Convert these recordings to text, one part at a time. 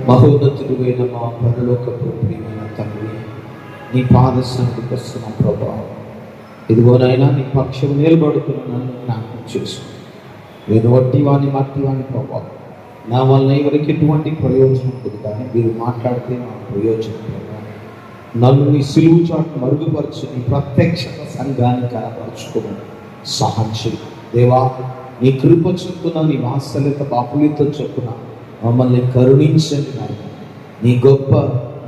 మహోన్నతుడైన మా పరలోకపు ప్రియమైన తండ్రి, నీ పాద సన్నిధికి వస్తున్న ప్రభా, ఇదిగోనైనా నీ పక్షం నిలబడుతున్న నన్ను జ్ఞాపకం చేసుకో. నేను వట్టివాణి మట్టివాణి ప్రభా, నా వల్ల ఎవరికి ఎటువంటి ప్రయోజనం ఉంటుంది, కానీ మీరు మాట్లాడితే నా ప్రయోజనం ప్రభా. నన్ను నీ సిలువు చాటు మరుగుపరచు, నీ ప్రత్యక్షత సంఘాన్ని కనపరుచుకోమని సహాయం చేయి దేవా. నీ కృప చొప్పున, నీ వాత్సల్యత బాపులతో చొప్పున మమ్మల్ని కరుణించండి నాయన. నీ గొప్ప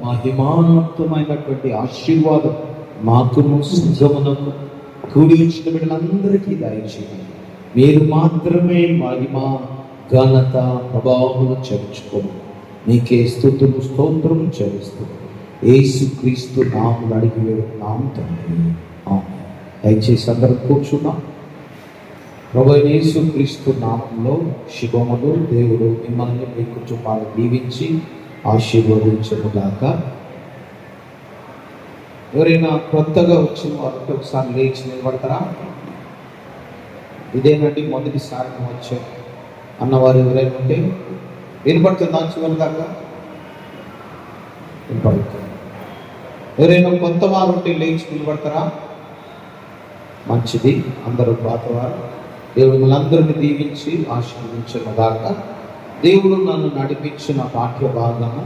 మహిమాన్వితమైనటువంటి ఆశీర్వాదం మాకును సంఘమునకు కూడి వచ్చిన బిడ్డలందరికీ దయచేయండి. మీరు మాత్రమే మహిమ ఘనత ప్రభావములు చేర్చుకోము. నీకే స్తుతులు స్తోత్రం చెల్లిస్తూ యేసుక్రీస్తు నామమున అడిగి వేడుతున్నాము తండ్రి, ఆమేన్. దయచేసి అందరూ కూర్చున్నాం. ప్రభువైన యేసుక్రీస్తు నామములో శుభములు. దేవుడు మిమ్మల్ని మీ కుటుంబాన్ని దీవించి ఆశీర్వదించుగాక. ఎవరైనా కొత్తగా వచ్చిన వారికి ఒకసారి లేచి నిలబడతారా? ఇదేనండి మొదటిసారి వచ్చారు అన్నవారు ఎవరైనా ఉంటే వినపడుతుందా? చివరి దాకా వినపడుతుంది. ఎవరైనా కొత్త వారు ఉంటే లేచి నిలబడతారా? మంచిది. అందరూ పాతవారు. దేవుడు మనందరిని దీవించి ఆశీర్వదించుగాక. దేవుడు నన్ను నడిపించిన పాఠ్య భాగము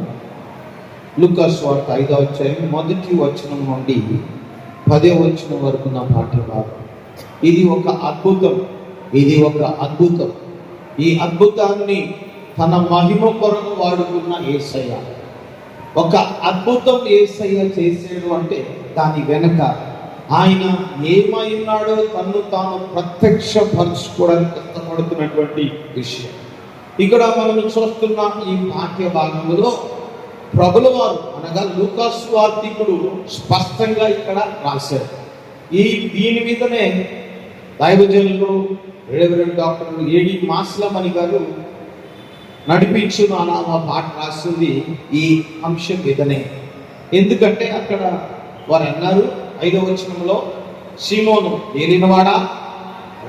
లూకా సువార్త 5వ అధ్యాయం 1వ వచనం నుండి 10వ వచనం వరకు నా పాఠ్య భాగం. ఇది ఒక అద్భుతం. ఈ అద్భుతాన్ని తన మహిమ కొరకు వాడుకున్న యేసయ్య. ఒక అద్భుతం యేసయ్య చేసాడు అంటే దాని వెనక ఆయన ఏమై ఉన్నాడో తన్ను తాను ప్రత్యక్షపరచుకోవడానికి కష్టపడుతున్నటువంటి విషయం. ఇక్కడ మనం చూస్తున్న ఈ పాఠ్య భాగంలో ప్రభుల వారు అనగా లూకా సువార్తికుడు స్పష్టంగా ఇక్కడ రాశారు. దీని మీదనే దైవజనులు రెవరెండ్ డాక్టర్ ఏడి మాస్లమణి గారు నడిపించిన ఆ పాట రాసింది ఈ అంశం మీదనే. ఎందుకంటే అక్కడ వారు అన్నారు 5వ వచనంలో, సీమోను ఏలినవాడా,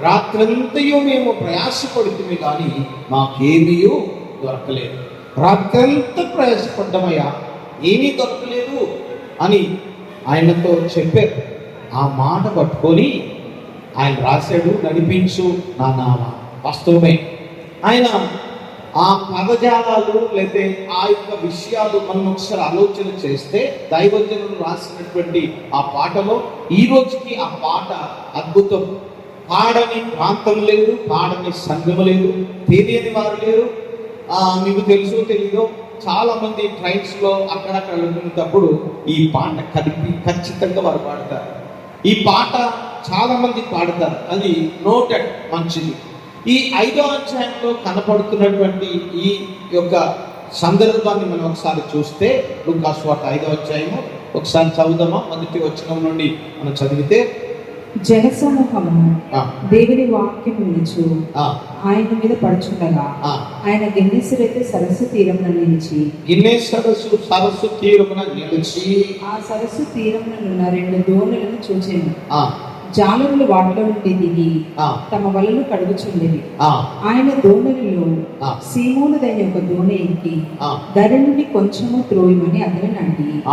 రాత్రంతయు మేము ప్రయాసపడుతుంది కానీ మాకేమీ దొరకలేదు. రాత్రంతా ప్రయాసపడ్డమయ్యా, ఏమీ దొరకలేదు అని ఆయనతో చెప్పారు. ఆ మాట పట్టుకొని ఆయన రాశాడు, నడిపించు నా నామ. వాస్తవమే. ఆయన ఆ పదజాలాలు లేదా ఆ యొక్క విషయాలు మనం ఒకసారి ఆలోచన చేస్తే దైవజనులు రాసినటువంటి ఆ పాటలో ఈ రోజుకి ఆ పాట అద్భుతం. పాడని ప్రాంతం లేదు, పాడని సంఘం లేదు, తెలియని వారు లేరు. మీకు తెలుసో తెలీదో, చాలా మంది ట్రైన్స్లో అక్కడక్కడ వెళ్ళినప్పుడు ఈ పాట కలిపి ఖచ్చితంగా వారు పాడతారు. ఈ పాట చాలా మంది పాడతారు, అది నోటెడ్, మంచిది. ఈ 5వ అధ్యాయంలో కనపడుతున్నటువంటి ఈ యొక్క సందర్భాన్ని మనం ఒకసారి చూస్తే లూకా సువార్త 5వ అధ్యాయము ఒకసారి చదువుదామా? 1వ వచనం నుండి మనం చదివితే, జనసమూహము దేవుని వాక్యం వినుచు ఆయన మీద పడుచుండగా ఆయన గెన్నేసరెతు సరస్సు తీరమున నిలిచి ఆ సరస్సు తీరమున 2 దోణులను చూచెను. జాలరులు వాటిలో నుండి దిగి తమ వలలు కడుగుచుండేవి. ఆయన దోణులలో సీమోనుదైన ఒక దోణి ఎక్కి ధర నుండి కొంచెము త్రోయమని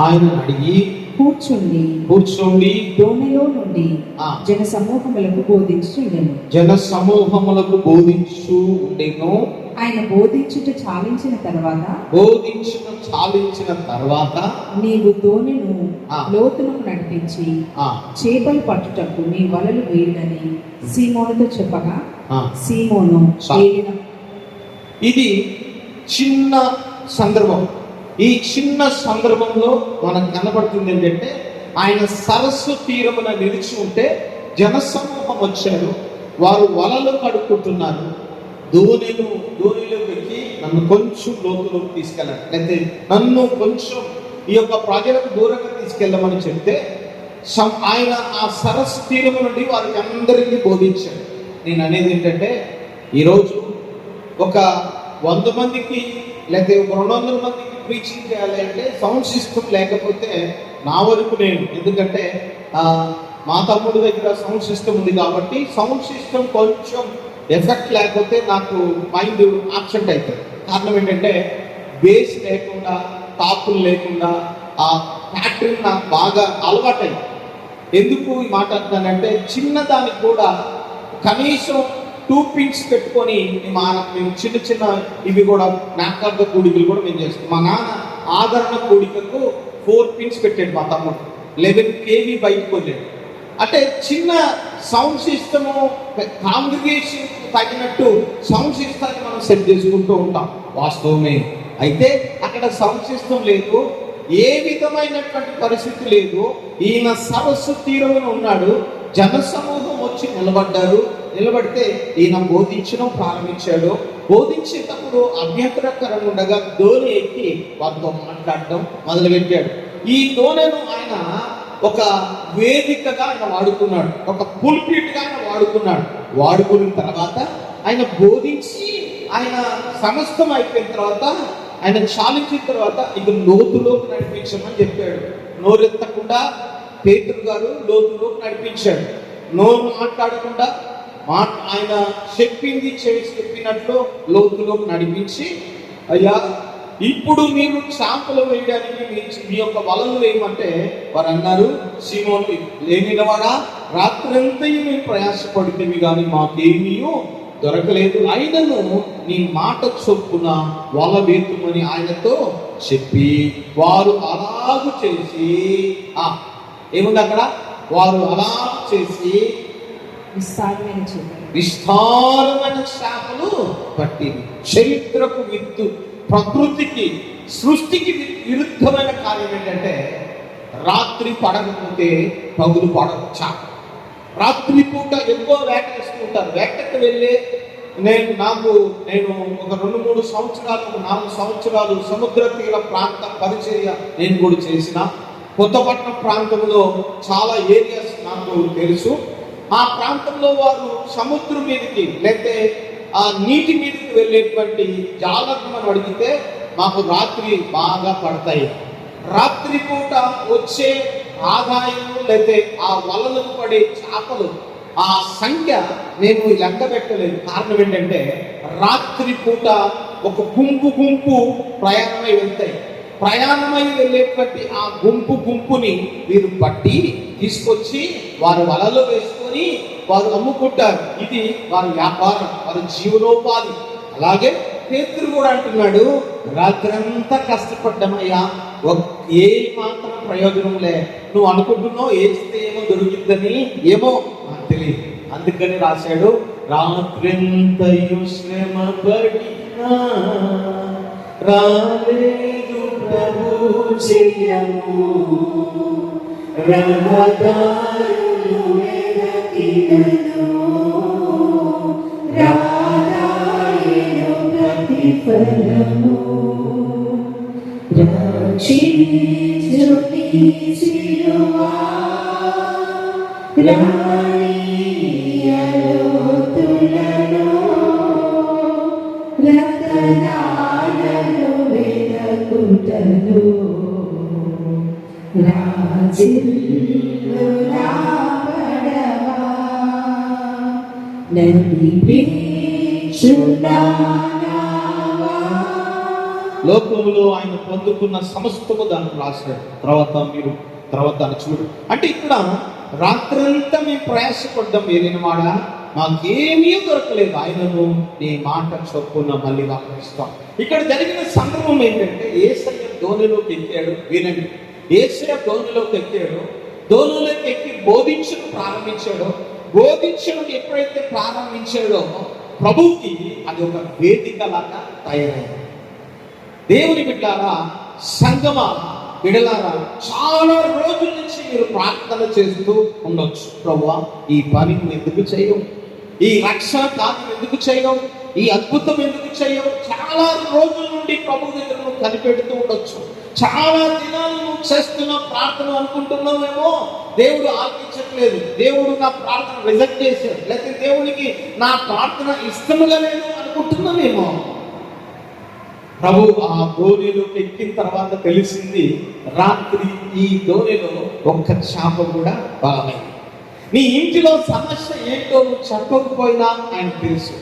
ఆయన అడిగి కూర్చుండి దోణిలో నుండి జన సమూహములకు బోధించు ఉండెను. ఆయన బోధించుట చాలించిన తర్వాత నీవు దోణిను లోతునకు నడిపించి చేపలు పట్టుటకు నీ వలలు వేయుడని సీమోనుతో చెప్పగా, సీమోను ఇది చిన్న సందర్భం. ఈ చిన్న సందర్భంలో మనకు కనబడుతుంది ఏంటంటే, ఆయన సరస్సు తీరమున నిలిచి ఉంటే జనసమూహం వచ్చారు. వారు వలలు కడుక్కుంటున్నారు. దోణిలో పెట్టి నన్ను కొంచెం లోతులోకి తీసుకెళ్ళండి, లేకపోతే నన్ను కొంచెం ఈ యొక్క ప్రజలకు దూరంగా తీసుకెళ్ళమని చెప్తే ఆయన ఆ సరస్సు తీరము నుండి వారికి అందరికీ బోధించాడు. నేను అనేది ఏంటంటే, ఈరోజు ఒక 100 మందికి లేకపోతే 200 మందికి ప్రీచింగ్ చేయాలి అంటే సౌండ్ సిస్టమ్ లేకపోతే నా వరకు నేను, ఎందుకంటే మా తమ్ముడి దగ్గర సౌండ్ సిస్టమ్ ఉంది కాబట్టి సౌండ్ సిస్టమ్ కొంచెం ఎఫెక్ట్ లేకపోతే నాకు మైండ్ ఆబ్సెంట్ అవుతుంది. కారణం ఏంటంటే బేస్ లేకుండా, టాపులు లేకుండా ఆ ప్యాటర్న్ నాకు బాగా అలవాటైంది. ఎందుకు ఈ మాట అంటానంటే, చిన్నదానికి కూడా కనీసం 2 పిన్స్ పెట్టుకొని మేము చిన్న చిన్న ఇవి కూడా నాటకాల కూడికలు కూడా మేము చేస్తాం. మా నాన్న ఆదరణ కూడికకు 4 పిన్స్ పెట్టాడు మా తమ్ముడు. 11 kV బయటకు వదిలేడు. అంటే చిన్న సౌండ్ సిస్టము కాంగ్రిగేషన్ తగినట్టు సౌండ్ సిస్టాన్ని మనం సెట్ చేసుకుంటూ ఉంటాం, వాస్తవమే. అయితే అక్కడ సౌండ్ సిస్టమ్ లేదు, ఏ విధమైనటువంటి పరిస్థితి లేదు. ఈయన సరస్సు తీరున ఉన్నాడు, జన సమూహం వచ్చి నిలబడితే ఈయన బోధించడం ప్రారంభించాడు. బోధించేటప్పుడు అభ్యంతరకరంగా ఉండగా ధోని ఎక్కి వారితో మాట్లాడడం మొదలుపెట్టాడు. ఈ ధోనిను ఆయన ఒక వేదికగా ఆయన వాడుకున్నాడు, ఒక పుల్పిట్గా ఆయన వాడుకున్న తర్వాత ఆయన బోధించి ఆయన సమస్తం అయిపోయిన తర్వాత ఆయన చాలించిన తర్వాత ఇక లోతులోకి నడిపించమని చెప్పాడు. నోరెత్తకుండా పేతురు గారు లోతులోకి నడిపించాడు. నోరు మాట్లాడకుండా ఆయన చెప్పినట్లు లోతులోకి నడిపించి, అయ్యా ఇప్పుడు మీరు చేపలు వేయడానికి మీ యొక్క వలలు వేయమంటే వారు అన్నారు, సీమోను లేనివాడా, రాత్రంతా మేము ప్రయాసపడితేవి కానీ మాకేమీ దొరకలేదు, అయినను నీ మాట చొప్పున వల వేతుమని ఆయనతో చెప్పి వారు అలాగు చేసి ఏముంది అక్కడ, వారు అలాగు చేసి విస్తారమైన చేపలు పట్టింది. చరిత్రకు విత్తు, ప్రకృతికి సృష్టికి విరుద్ధమైన కార్యం ఏంటంటే, రాత్రి పడకపోతే పగులు పడదు చేప. రాత్రి పూట ఎక్కువ వేటేసుకుంటారు. వేటకు వెళ్ళి నేను ఒక 2-3 సంవత్సరాలు 4 సంవత్సరాలు సముద్ర తీర ప్రాంత పరిచర్య నేను కూడా చేసిన. కొత్తపట్నం ప్రాంతంలో చాలా ఏరియాస్ నాకు తెలుసు. ఆ ప్రాంతంలో వారు సముద్రం మీదకి లేకపోతే ఆ నీటి మీదకి వెళ్ళేటువంటి జాలర్ను మనం అడిగితే మాకు రాత్రి బాగా పడతాయి. రాత్రి పూట వచ్చే ఆదాయం లేకపోతే ఆ వలలకు పడే చేపలు ఆ సంఖ్య నేను లెక్క పెట్టలేదు. కారణం ఏంటంటే, రాత్రి పూట ఒక గుంపు ప్రయాణమై వెళ్తాయి. ప్రయాణమై వెళ్ళేటువంటి ఆ గుంపుని వీరు పట్టి తీసుకొచ్చి వారు వలలో వేసుకొని వారు అమ్ముకుంటారు. ఇది వారి వ్యాపారం, వారి జీవనోపాధి. అలాగే పేతురు కూడా అంటున్నాడు, రాత్రంతా కష్టపడ్డామయ్యా, ఏ మాత్రం ప్రయోజనం లే. నువ్వు అనుకుంటున్నావు వేస్తే ఏమో దొరికిందని, ఏమో నాకు తెలియదు. అందుకని రాశాడు, రాత్రంతయు శ్రమ పడినా రాలేదు ప్రభు చెయ్యము, రహదారులు వెదకినను రాదాయను ప్రతిఫలము, రక్షించుని సిలువా రాణియలోతులను రతనాలను వెదకుటను రాజిల్లు నా పడవా లోకములో ఆయన పొందుకున్న సమస్తము దాన్ని రాశాడు. తర్వాత దాన్ని చూడు అంటే, ఇక్కడ రాత్రంతా మేము ప్రయాసపడ్డాం ఏలినవాడా, మాకేమీ దొరకలేదు, ఆయనను నీ మాట చొప్పున మళ్ళీ వాకిస్తాం. ఇక్కడ జరిగిన సందర్భం ఏంటంటే, యేసయ్య ధోనిలోకి ఎక్కాడు. వినండి, యేసయ్య ధోనిలోకి ఎక్కాడు. ధోనిలోకి ఎక్కి బోధించడం ప్రారంభించాడు. బోధించడం ఎప్పుడైతే ప్రారంభించాడో ప్రభువుకి అది ఒక వేదిక లాగా తయారైంది. దేవుని బిడ్డలారా, సంగమా బిడ్డలారా, చాలా రోజుల నుంచి మీరు ప్రార్థన చేస్తూ ఉండొచ్చు, ప్రభువా ఈ పని ఎందుకు చేయవు, ఈ రక్షణ కార్యం ఎందుకు చేయవు, ఈ అద్భుతం ఎందుకు చేయవు. చాలా రోజుల నుండి ప్రభు దగ్గర నువ్వు కనిపెడుతూ ఉండొచ్చు. చాలా దినాలు నువ్వు చేస్తున్న ప్రార్థన అనుకుంటున్నావేమో దేవుడు ఆలకించట్లేదు, దేవుడు నా ప్రార్థన రిజెక్ట్ చేశాడు, లేకపోతే దేవుడికి నా ప్రార్థన ఇష్టముగా లేదు అనుకుంటున్నావేమో. ప్రభు ఆ ధోనిలోకి ఎక్కిన తర్వాత తెలిసింది, రాత్రి ఈ ధోనిలో ఒక్క చేప కూడా బలమైంది. నీ ఇంటిలో సమస్య ఏంటో నువ్వు చెప్పకపోయినా ఆయన తెలుసు.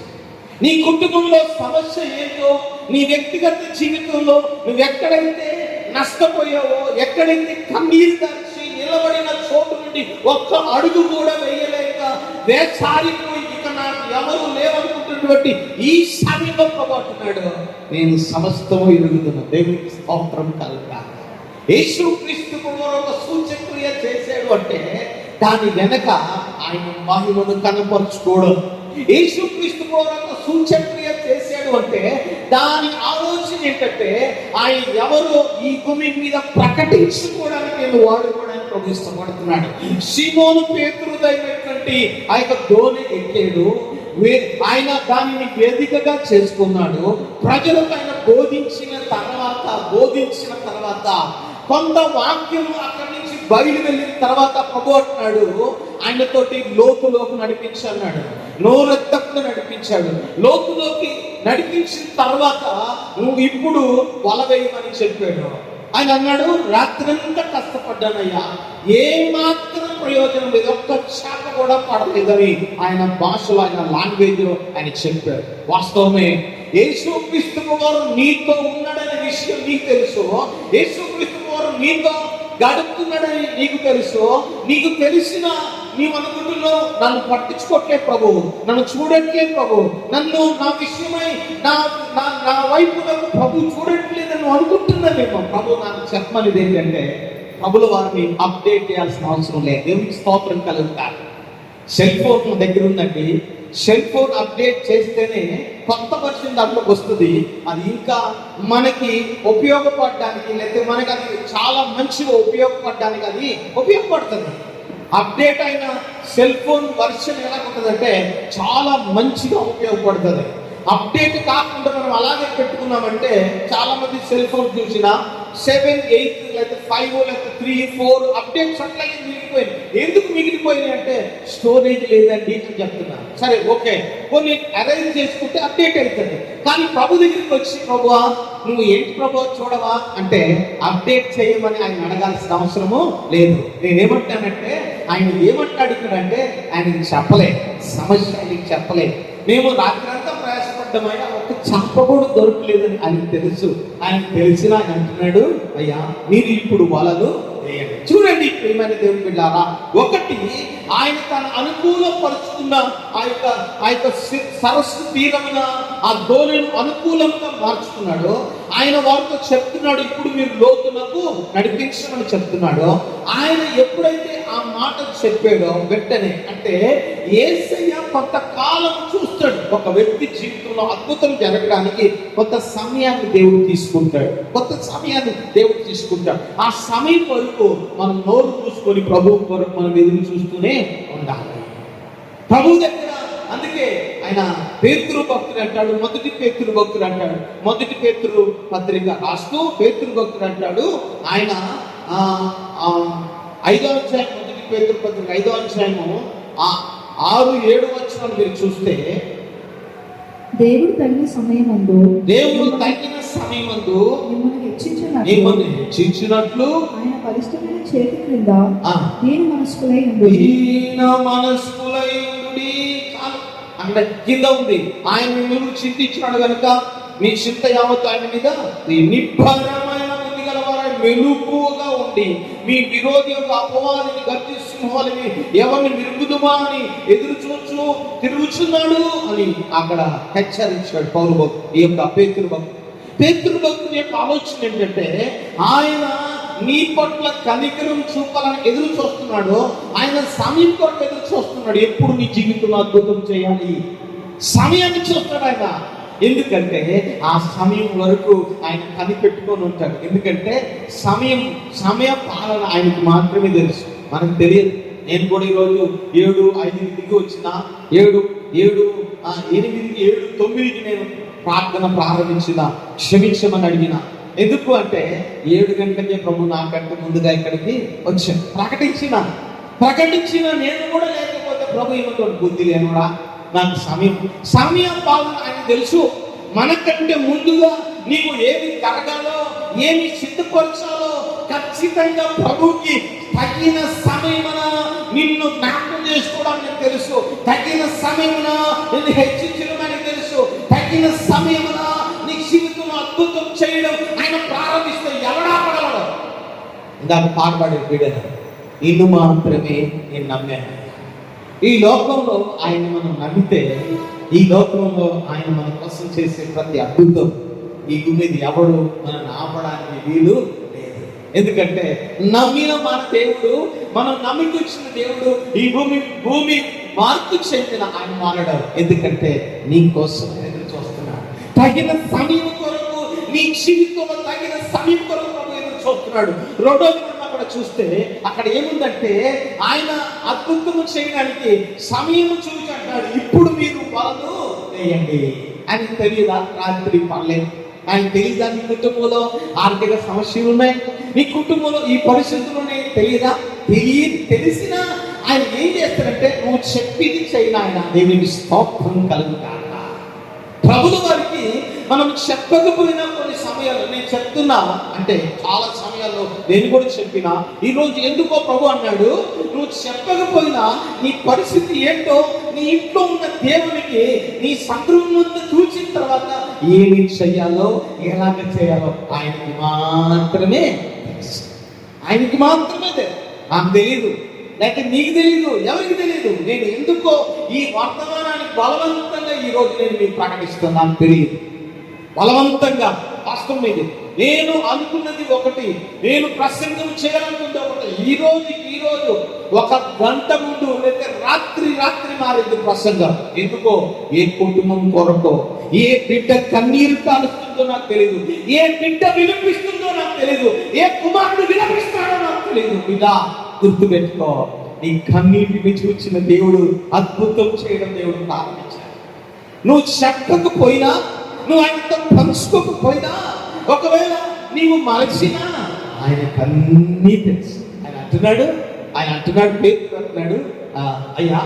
నీ కుటుంబంలో సమస్య ఏంటో నీ వ్యక్తిగత జీవితంలో నువ్వు ఎక్కడైతే నష్టపోయావో, ఎక్కడైతే కన్నీరు దాచి నిలబడిన చోటు నుండి ఒక్క అడుగు కూడా వేయలేక వేసారిపోయి ఇక నాకు ఎవరు లేవనుకుంటున్నటువంటి ఈ సమయంలో ప్రభుతున్నాడు, నేను సమస్తము ఎరుగుతున్నా. దేవునికి స్తోత్రం కలుగుగా. యేసుక్రీస్తు ప్రభువు ఒక సూచక్రియ చేశాడు అంటే దాని వెనక ఆయన మహిమను కనపరుచుకోవడం. యేసుక్రీస్తు ప్రభువు ఒక సూచక్రియ చేశాడు అంటే దాని ఆలోచన ఏంటంటే ఆయన ఎవరో ఈ భూమి మీద ప్రకటించుకోవడానికి నేను వాడుకోవడానికి ప్రభు ఇష్టపడుతున్నాడు. సీమోను పేతురుదైనటువంటి ఆ యొక్క దోణి ఎక్కాడు. ఆయన దానిని వేదికగా చేసుకున్నాడు. ప్రజలకు ఆయన బోధించిన తర్వాత కొంత వాక్యము అక్కడి నుంచి బయలు వెళ్ళిన తర్వాత ప్రభు అంటున్నాడు ఆయనతోటి లోతులోకి నడిపించన్నాడు. నోరెత్తకుండా నడిపించాడు. లోతులోకి నడిపించిన తర్వాత నువ్వు ఇప్పుడు వల వేయమని చెప్పాడు. ఆయన అన్నాడు, రాత్రంతా కష్టపడ్డానయ్యా, ఏ మాత్రం ప్రయోజనం లేదు, ఒక్క చేప కూడా పడలేదని ఆయన భాషలో, ఆయన లాంగ్వేజ్ ఆయన చెప్పాడు. వాస్తవమే, యేసుక్రీస్తు వారు నీతో ఉన్నాడనే విషయం నీకు తెలుసు. యేసుక్రీస్తు వారు నీతో గడుపుతున్నాడని నీకు తెలుసు. నీకు తెలిసిన నీవు అనుకుంటున్నావు, నన్ను పట్టించుకోవట్లే ప్రభు, నన్ను చూడట్లే ప్రభు, నన్ను నా విషయమై నా వైపు నన్ను ప్రభు చూడట్లేదని నువ్వు అనుకుంటున్నావేమో. ప్రభు నాకు చెప్పమనేది ఏంటంటే ప్రభుల వారిని అప్డేట్ చేయాల్సిన అవసరం లేదు. దేవునికి స్తోత్రం కలుగుతారు. సెల్ ఫోన్ దగ్గర ఉందండి. సెల్ ఫోన్ అప్డేట్ చేస్తేనే కొత్త వర్షన్ దాంట్లోకి వస్తుంది. అది ఇంకా మనకి ఉపయోగపడడానికి, లేకపోతే మనకి అది చాలా మంచిగా ఉపయోగపడడానికి అది ఉపయోగపడుతుంది. అప్డేట్ అయిన సెల్ ఫోన్ వర్షన్ ఎలా ఉంటుందంటే చాలా మంచిగా ఉపయోగపడుతుంది. అప్డేట్ కాకుండా మనం అలాగే పెట్టుకున్నామంటే చాలా మంది సెల్ ఫోన్ చూసినా 7, 8 లేకపోతే 5 లేకపోతే 3, 4 అప్డేట్స్ అట్లాగే మిగిలిపోయింది. ఎందుకు మిగిలిపోయినాయి అంటే స్టోరేజ్ లేదండి అని చెప్తున్నారు. సరే, ఓకే, కొన్ని అరేంజ్ చేసుకుంటే అప్డేట్ అవుతుంది. కానీ ప్రభు దగ్గరికి వచ్చి, ప్రభువా నువ్వు ఏంటి ప్రభు చూడవా అంటే అప్డేట్ చేయమని ఆయన అడగాల్సిన అవసరము లేదు. నేనేమంటానంటే ఆయన ఏమంటాడు ఇక్కడ అంటే ఆయనకి చెప్పలే, సమస్య ఆయనకి చెప్పలే. మేము రాత్రంతా ప్రయాసపడ్డమైనా ఒక చేప కూడా దొరకలేదని ఆయనకు తెలుసు. ఆయనకు తెలిసిన ఆయన అంటున్నాడు, అయ్యా మీరు ఇప్పుడు వలలు వేయండి. చూడండి ప్రియమైన దేవుని బిడ్డలారా, ఒకటి ఆయన తన అనుకూలపరుచుకున్న ఆ యొక్క సరస్సు తీరమున ఆ దోణిని అనుకూలంగా మార్చుకున్నాడు. ఆయన వారితో చెప్తున్నాడు, ఇప్పుడు మీరు లోతునకు నడిపించమని చెప్తున్నాడు. ఆయన ఎప్పుడైతే ఆ మాట చెప్పాడో వెంటనే, అంటే యేసయ్య కొంతకాలం చూస్తాడు. ఒక వ్యక్తి జీవితంలో అద్భుతం జరగడానికి కొంత సమయాన్ని దేవుడు తీసుకుంటాడు. ఆ సమయం వరకు మనం నోరు చూసుకొని ప్రభు కొరకు మనం ఎదురు చూస్తూనే ఉండాలి ప్రభు దగ్గర. అందుకే ఆయన పేతురు భక్తుడు అంటాడు, మొదటి పేతురు భక్తుడు అంటాడు. మొదటి పేతురు పత్రిక రాస్తూ పేతురు భక్తుడు అంటాడు, ఆయన 5వ అధ్యాయం, మొదటి పేతురు పత్రిక 5వ అధ్యాయము 6-7 వచనాలు మీరు చూస్తే, దేవుడు తగిన సమయమందు మిమ్మల్ని హెచ్చించినట్లు ఆయన బలిష్టమైన చేతి క్రింద దీన మనస్కులై ఉండి అంటే కింద ఉంది. ఆయన మిమ్మల్ని చింతించినాడు కనుక మీ చింత యావత్తు ఆయన మీద నిబ్బరమైన బుద్ధి గలవారై మెలుకువగా ఉండి మీ విరోధి యొక్క అపవాదిని గర్జించుకోవాలని ఎవరిని మిరుగుదుమా అని ఎదురు చూచు తిరుగుచున్నాడు అని అక్కడ హెచ్చరించాడు పౌరు భక్తుడు. ఈ యొక్క పేతురు భక్తుని యొక్క ఆలోచన ఏంటంటే ఆయన నీ పట్ల కనికరం చూపాలని ఎదురు చూస్తున్నాడు. ఆయన సమయం కొరకు ఎదురు చూస్తున్నాడు. ఎప్పుడు నీ జీవితంలో అద్భుతం చేయాలి సమయాన్ని చూస్తాడు ఆయన. ఎందుకంటే ఆ సమయం వరకు ఆయన కనిపెట్టుకొని ఉంటాడు. ఎందుకంటే సమయ పాలన ఆయనకు మాత్రమే తెలుసు, మనకు తెలియదు. నేను కూడా ఈరోజు 7:05 వచ్చిన 7:09 నేను ప్రార్థన ప్రారంభించిన, క్షమించమని అడిగిన. ఎందుకు అంటే 7 గంటలకే ప్రభు నాకంటే ముందుగా ఇక్కడికి వచ్చాను. ప్రకటించిన నేను కూడా లేకపోతే ప్రభు ఏమంటే బుద్ధి లేనుడా, నాకు సమయం పాలన ఆయన తెలుసు. మనకంటే ముందుగా నీకు ఏమి జరగాలో, ఏమి సిద్ధపరచాలో ఖచ్చితంగా ప్రభుకి తగిన సమయమున నిన్ను జ్ఞాపకం చేసుకోవడానికి తెలుసు. తగిన సమయమున నిన్ను హెచ్చించడం తెలుసు. తగిన సమయమున నీ జీవితం ఇందాక పాట పాడే బిడ్డను, నిన్ను మాత్రమే నేను నమ్మాను. ఈ లోకంలో ఆయన మనం నమ్మితే, ఈ లోకంలో ఆయన మన కోసం చేసే ప్రతి అద్భుతం ఈ భూమి మీద ఎవడు మనల్ని ఆపడానికి వీలు లేదు. ఎందుకంటే నమ్మిన మన దేవుడు, మనం నమ్మికొచ్చిన దేవుడు ఈ భూమి మార్పు చెందిన ఆయన మారడం. ఎందుకంటే నీ కోసం ఎదురు చూస్తున్నాడు. తగిన సమయం కొరకు, నీ జీవితంలో తగిన సమయం కొరకు ప్రభు ఎదురు చూస్తున్నాడు. రెండోది మనం అక్కడ చూస్తే అక్కడ ఏముందంటే, ఆయన అద్భుతము చేయడానికి సమయం చూసి అంటాడు, ఇప్పుడు మీరు వలలు వేయండి. ఆయన తెలియదా రాత్రి పర్లేదు? ఆయన తెలియదా నీ కుటుంబంలో ఆర్థిక సమస్యలు ఉన్నాయి, నీ కుటుంబంలో ఈ పరిస్థితులు ఉన్నాయి? తెలియదా? తెలిసినా ఆయన ఏం చేస్తాడంటే, నువ్వు చెప్పింది చేయను. ఆయన దేవునికి స్తోత్రం కలుగుతాక. ప్రభుల వారికి మనం చెప్పకపోయినా కొన్ని సమయాల్లో, నేను చెప్తున్నా అంటే చాలా సమయాల్లో నేను కూడా చెప్పినా, ఈరోజు ఎందుకో ప్రభు అన్నాడు, నువ్వు చెప్పకపోయినా నీ పరిస్థితి ఏంటో నీ ఇంట్లో ఉన్న దేవునికి నీ సంద్రమం ముందు చూసిన తర్వాత ఏమి చేయాలో ఎలాగ చేయాలో ఆయనకి మాత్రమే తెలుసు. ఆయనకి మాత్రమే తెలుసు. నాకు తెలియదు, లేక నీకు తెలియదు, ఎవరికి తెలియదు. నేను ఎందుకో ఈ వర్తమానాన్ని బలవంతంగా ఈరోజు నేను మీకు ప్రకటిస్తున్నాను. తెలియదు, బలవంతంగా. వాస్తవం ఇది. నేను అనుకున్నది ఒకటి, నేను ప్రసంగం చేయాలనుకుంది ఒకటి. ఈ రోజు ఒక గంట ముందు లేదా రాత్రి మారింది ప్రసంగం. ఎందుకో ఏ కుటుంబం కొరకో, ఏ బిడ్డ కన్నీరు కాలుస్తుందో నాకు తెలియదు, ఏ బిడ్డ వినిపిస్తుందో నాకు తెలియదు, ఏ కుమారుడు వినిపిస్తాడో నాకు తెలియదు. ఇలా గుర్తుపెట్టుకో, నీ కన్నీటిని చూచిన దేవుడు అద్భుతం చేయడం దేవుడు ప్రారంభించాడు. నువ్వు చెప్పకపోయినా, నువ్వు ఆయనతో పంచుకోకపోయినా, ఒకవేళ నీవు మరచినా ఆయన కన్నీ తెలుసు. ఆయన అంటున్నాడు పేరు అంటున్నాడు, అయ్యా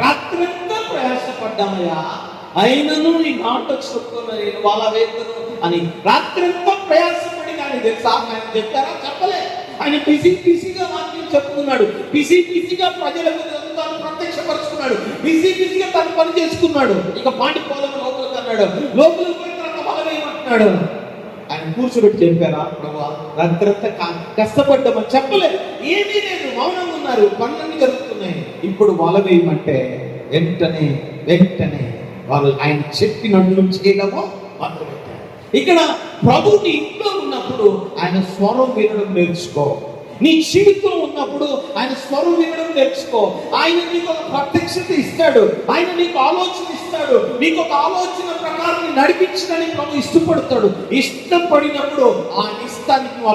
రాత్రంతా ప్రయాసపడ్డామయ్యా, అయినను నీ మాట చెప్పుకున్నా నేను వాళ్ళ వేదను అని రాత్రంతా ప్రయాసపడి. కానీ తెలుసా ఆయన చెప్పారా? చెప్పలే. ఆయన బిజీగా వాక్యం చెప్పుకున్నాడు, బిజీగా ప్రజలకు తాను ప్రత్యక్షపరుచుకున్నాడు, బిజీగా తను పని చేసుకున్నాడు. ఇక పాండిపోదాము లోపలికి అన్నాడు, లోపలికి పోయిన తర్వాత బలమేమంటున్నాడు. ఆయన కూర్చోబెట్టి చెప్పారా? ప్రభు రాత్రంతా కష్టపడ్డామని చెప్పలేదు. ఏమీ లేదు, మౌనంగా ఉన్నారు, పనులన్నీ జరుగుతున్నాయి. ఇప్పుడు వల వేయమంటే వెంటనే వాళ్ళు ఆయన చెప్పినట్లు చేయడమో మొదలుపెట్టారు. ఇక్కడ ప్రభు నీ ఇంట్లో ఉన్నప్పుడు ఆయన స్వరం వినడం నేర్చుకో. నీ జీవితంలో ఉన్నప్పుడు ఆయన స్వరం వినడం నేర్చుకో. ఆయన నీకు ఒక ప్రత్యక్షత ఇస్తాడు, ఆయన నీకు ఆలోచన ఇస్తాడు, నీకు ఒక ఆలోచన ప్రకారం నడిపించడానికి ప్రభు ఇష్టపడతాడు. ఇష్టపడినప్పుడు ఆ ఇష్టానికి నువ్వు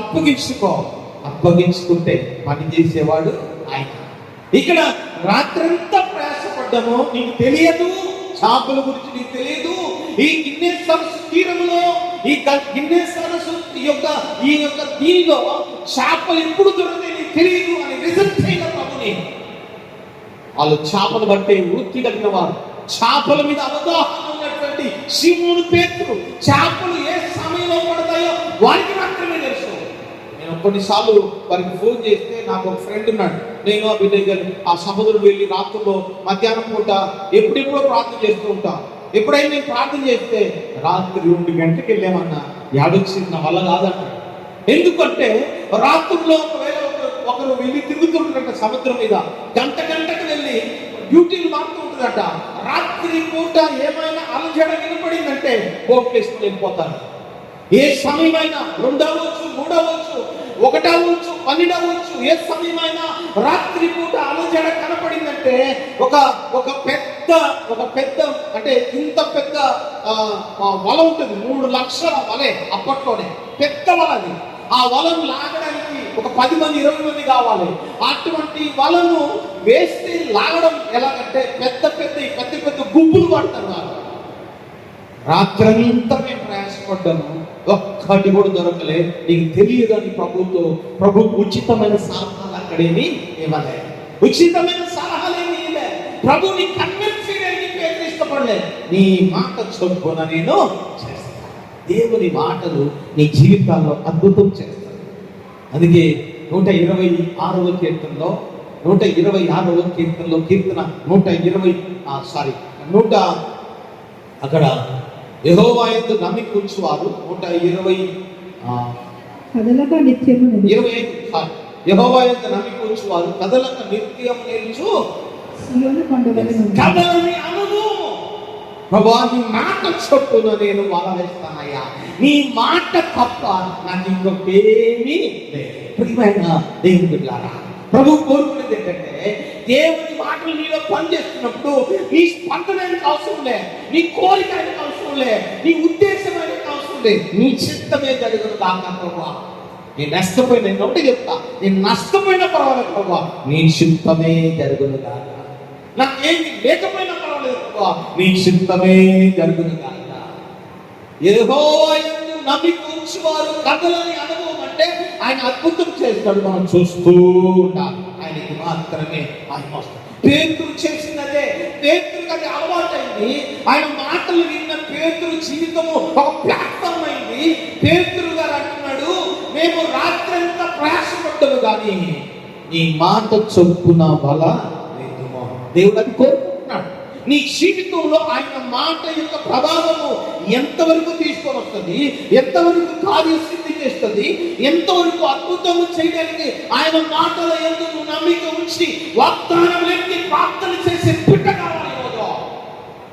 అప్పగించుకుంటే పని చేసేవాడు ఆయన. ఇక్కడ రాత్రంతా ప్రయాసపడ్డాము, నీకు తెలియదు, చేపల గురించి నీకు తెలియదు. ఈ గిన్నెస్ సరస్సు తీరంలో, ఈ గిన్నెస్ సరస్సు ఈ యొక్క దీనిలో చేపలు ఎప్పుడు దొరుకుతాయి నీకు తెలియదు అని రిజల్ట్ అయిన ప్రభుని. వాళ్ళు చేపలు పట్టే వృత్తి కలిగిన వారు, చేపల మీద అవగాహన ఉన్నటువంటి సీమోను పేతురు, చేపలు ఏ సమయంలో పడతాయో వారికి మాత్రమే తెలుసు. నేను కొన్నిసార్లు వారికి ఫోన్ చేస్తే, నాకు ఒక ఫ్రెండ్ ఉన్నాడు, నేను ఆ బిడ్డ ఆ సముద్రం వెళ్ళి రాత్రుల్లో మధ్యాహ్నం పూట ఎప్పుడెప్పుడో ప్రార్థన చేస్తూ ఉంటా. ఎప్పుడైనా నేను ప్రార్థన చేస్తే రాత్రి 2 గంటలకు వెళ్ళామన్నా ఏడొచ్చింది, నా వల్ల కాదంట. ఎందుకంటే రాత్రుల్లో ఒకవేళ ఒకరు వెళ్ళి తిరుగుతుంటారంట సముద్రం మీద, గంటకు వెళ్ళి డ్యూటీలు మారుతూ ఉంటుందట. రాత్రి పూట ఏమైనా అలజడ వినపడిందంటే బోట్ వేసుకుని వెళ్ళిపోతారు. ఏ సమయమైనా 2 అవ్వచ్చు, 3 అవ్వచ్చు, 1 అవ్వచ్చు, 12 అవ్వచ్చు, ఏ సమయమైనా రాత్రి పూట అలజడ కనపడిందంటే ఒక పెద్ద అంటే ఇంత పెద్ద వల ఉంటుంది, 3 లక్షల వలే అప్పట్లోనే, పెద్ద వల అది. ఆ వలను లాగడానికి ఒక 10 మంది 20 మంది కావాలి. అటువంటి వలను వేస్తే లాగడం ఎలాగంటే పెద్ద గుంపులు పడతారు వాళ్ళు. రాత్రంతా మేము ప్రయాసపడ్డాము, ఒక్కటి కూడా దొరకలే. నీకు తెలియదని ప్రభు ఉచితమైన సలహాలు అక్కడేమి ఇవ్వలే, ఉచితమైన సలహాలేమి ఇవ్వలే. ప్రభుని కన్విన్స్ చేయడానికి ఇష్టపడలే. నీ మాట చొప్పున నేను చేస్తాను. దేవుని మాటలు నీ జీవితాల్లో అద్భుతం చేస్తాను. అందుకే 126వ కీర్తనలో 126వ కీర్తన 120 అక్కడ యెహోవా యందు నమ్మిక ఉంచువారు 120 కదలక నిత్యము యెహోవా యందు నమ్మిక వారు కదలక నిత్యం నిలుచు సీయోను కొండవలె నుండి కదలని అనుభవం. ప్రభువా, నీ మాట చొప్పున నేను వల వేస్తానయ్యా. నీ మాట తప్ప నాకు ఇంకొకేమీ లేదు. ప్రియమైన దేవుని బిడ్డలారా, ప్రభు కోరుకునేది ఏంటంటే దేవుని మాటలు నీలో పనిచేస్తున్నప్పుడు నీ స్పందన ఆయనకు అవసరం లే, నీ కోరిక ఆయనకు అవసరం లే, నీ ఉద్దేశం ఆయనకు అవసరం లే, నీ చిత్తమే జరుగును కాక. ప్రభువా, నేను నష్టపోయిన, నేను ఒకటి చెప్తా, నేను నష్టపోయినా పర్వాలేదు ప్రభువా, నీ చిత్తమే జరుగును కాక. నాకేమి లేకపోయినా పర్వాలేదు ప్రభువా, నీ చిత్తమే జరుగును కాక. యెహోవా యందు నమ్మిక ఉంచువారు కదలని అనుభవం అంటే ఆయన అద్భుతం చేస్తాడు, మనం చూస్తూ ఉండాలి. ఆయనకి మాత్రమే ఆయన వస్తాడు. పేతురు చేసినదే, పేతురుకి అది అలవాటైంది. ఆయన మాటలు విన్న పేతురు జీవితము ఒక ప్లాట్ఫామ్ అయింది. పేతురు గారు అంటున్నాడు, మేము రాత్రంతా ప్రయాసపడ్డాము కానీ నీ మాట చొప్పున వల వేదుము. దేవుడు అది కోరుకుంటున్నాడు. నీ జీవితంలో ఆయన మాట యొక్క ప్రభావము ఎంతవరకు తీసుకొని వస్తుంది, ఎంతవరకు కార్యసిద్ధి చేస్తుంది, ఎంతవరకు అద్భుతము చేయడానికి ఆయన మాటల యందు నువ్వు నమ్మిక ఉంచి వాగ్దానములెత్తి ప్రార్థన చేసే బిడ్డ కావాలి.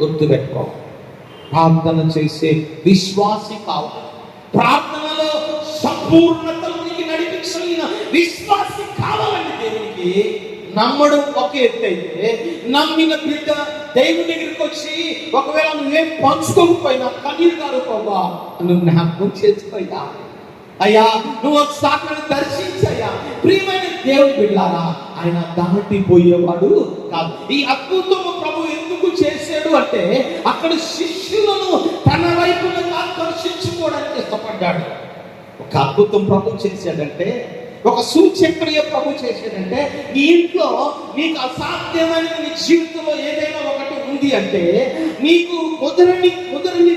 గుర్తుపెట్టుకో, ప్రార్థన చేసే విశ్వాసి కావాలి. ప్రార్థనలో సంపూర్ణతలోనికి నడిపించగలిగిన విశ్వాసి కావాలండి. దేవునికి నమ్మడం ఒక ఎత్తు అయితే, నమ్మిన బిడ్డ దేవుని దగ్గరికి వచ్చి ఒకవేళ నువ్వేం పంచుకోకపోయినా కన్నీరు కారుకోవా, నువ్వు జ్ఞాపకం చేసుకోయ్యా, అయ్యా నువ్వు ఒకసారి దర్శించయ్యా. ప్రియమైన దేవుని బిడ్డలారా, ఆయన దాటిపోయేవాడు కాదు. ఈ అద్భుతము ప్రభు ఎందుకు చేశాడు అంటే అక్కడ శిష్యులను తన వైపునకు ఆకర్షించుకోవడానికి ఇష్టపడ్డాడు. ఒక అద్భుతం ప్రభు చేశాడంటే, ఒక సూచక్రియ ప్రభు చేశాడంటే, నీ ఇంట్లో నీకు అసాధ్యమైనది నీ జీవితంలో ఏదైనా ఒకటి ఉంది అంటే, నీకు కుదరని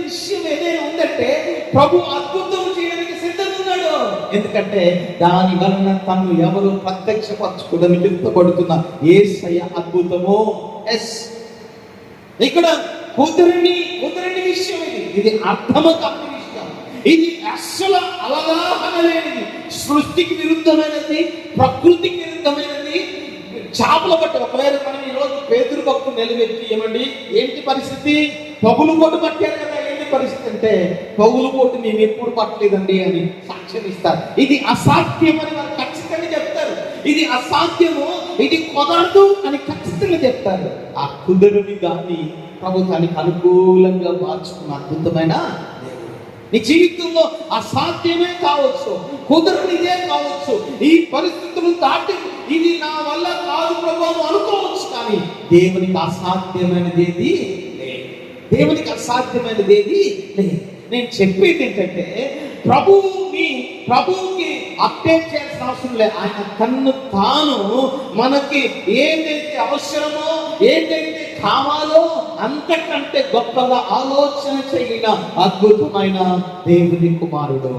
విషయం ఏదైనా ఉందంటే ప్రభు అద్భుతం చేయడానికి సిద్ధంగా ఉన్నాడు. ఎందుకంటే దాని వలన తను ఎవరు ప్రత్యక్షపరచుకోవడానికి ఇష్టపడుతున్న యేసయ్య అద్భుతము. ఇక్కడ కుదరని విషయం, ఇది అర్థము కాని విషయం, ఇది అస్సలు అవగాహన లేనిది, సృష్టికి విరుద్ధమైనది, ప్రకృతికి విరుద్ధమైనది. చేపల బట్టి ఒకవేళ మనం ఈరోజు పేతురు భక్తులు నిలబెట్టి ఏమండి ఏంటి పరిస్థితి, పగులు పోటు పట్టారు కదా, ఏంటి పరిస్థితి అంటే పగులు పోటు మేము ఎప్పుడు పట్టలేదండి అని సాక్ష్యం ఇస్తారు. ఇది అసాధ్యం అని వారు ఖచ్చితంగా చెప్తారు. ఇది అసాధ్యము, ఇది కుదరదు అని ఖచ్చితంగా చెప్తారు. ఆ కుదరని దాన్ని ప్రభుత్వానికి అనుకూలంగా మార్చుకున్న అద్భుతమైన నీ జీవితంలో అసాధ్యమే కావచ్చు, కుదరనిదే కావచ్చు, ఈ పరిస్థితులు దాటి ఇది నా వల్ల కాదు ప్రభు అనుకోవచ్చు, కానీ దేవునికి అసాధ్యమైనది ఏది లేదు. దేవునికి అసాధ్యమైనది ఏది లేదు. నేను చెప్పేది ఏంటంటే ప్రభువుకి అప్డేట్ చేయాల్సిన అవసరం లేదు. ఆయన తన్ను తాను మనకి ఏదైతే అవసరమో, ఏదైతే కావాలో అంతకంటే గొప్పగా ఆలోచన చేయన అద్భుతమైన దేవుని కుమారుడు,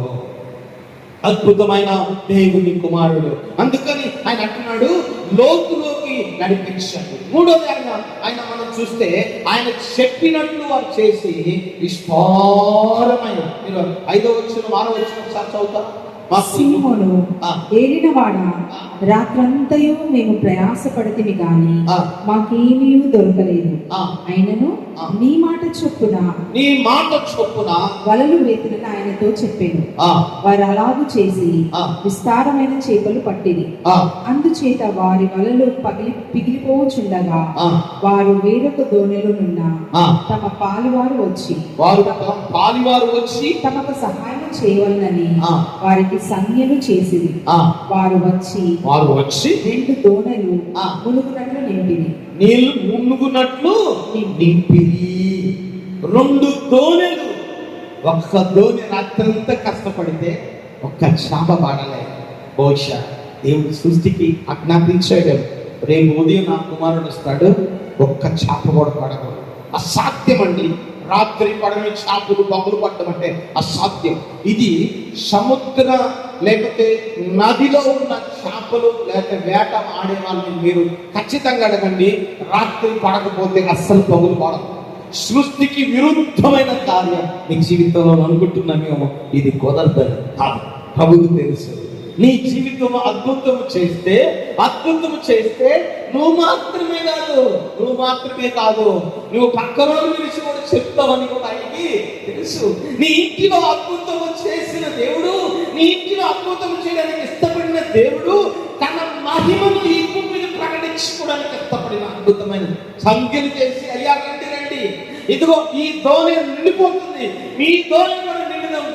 అద్భుతమైన దేవుని కుమారుడు. అందుకని ఆయన అంటున్నాడు, లోతులోకి నడిపించాడు. మూడోది ఆయన మనం చూస్తే ఆయన చెప్పినట్లు వారు చేసి విస్తారమైన, మీరు 5వ వచనం 6వ వచనం ఒకసారి చదువుతారా? సీమోను ఏలినవాడా, రాత్రంతయు మేము ప్రయాసపడితిమి గాని మాకేమీ దొరకలేదు. ఆయనను నీ మాట చొప్పున వలలు వేతులని ఆయనతో చెప్పాను. వారు అలాగూ చేసి విస్తారమైన చేపలు పట్టిరి. అందుచేత వారి వలలు పిగిలిపోవచ్చుండగా వారు వేరొక దోణిలో నున్న తమ పాలివారు వచ్చి తమకు సహాయం చేయవలనని వారికి సంజ్ఞలు చేసిరి. వారు వచ్చి 2 దోణలు మునుగునట్లు నింపిరి. నీళ్లు మునుగునట్లు నింపిరి. 2 దోణెలు. ఒక్క దోణి రాత్రంతా కష్టపడితే ఒక్క చేప పడలే. బహుశా దేవుడి సృష్టికి ఆజ్ఞాపించాడు, రేపు ఉదయం నా కుమారుడు వస్తాడు, ఒక్క చేప కూడా పడకూడదు. అసాధ్యం అండి. రాత్రి పడని చేపలు బొమ్మలు పట్టడం అంటే అసాధ్యం. ఇది సముద్ర లేకపోతే నదిలో ఉన్న చేపలు లేక వేట ఆడే వాళ్ళని మీరు ఖచ్చితంగా అడగండి, రాత్రి పడకపోతే అస్సలు పగులు పడదు. సృష్టికి విరుద్ధమైన కార్యం నీ జీవితంలో అనుకుంటున్నామేమో, ఇది కుదరదని కాదు. ప్రభువుకు తెలుసు. నీ జీవితంలో అద్భుతం చేస్తే నువ్వు మాత్రమే కాదు నువ్వు పక్కన గురించి కూడా చెప్తావని కూడా ఆయనకి తెలుసు. నీ ఇంటిలో అద్భుతం చేసిన దేవుడు, నీ ఇంటిలో అద్భుతం చేయడానికి ఇష్టపడిన దేవుడు తన మహిమను ఈ భూమి మీద ప్రకటించుకోవడానికి ఇష్టపడిన అద్భుతమైన సంఖ్యలు చేసి, అయ్యా రండి, ఇదిగో ఈ దోణి నిండిపోతుంది, మీ దోణి కూడా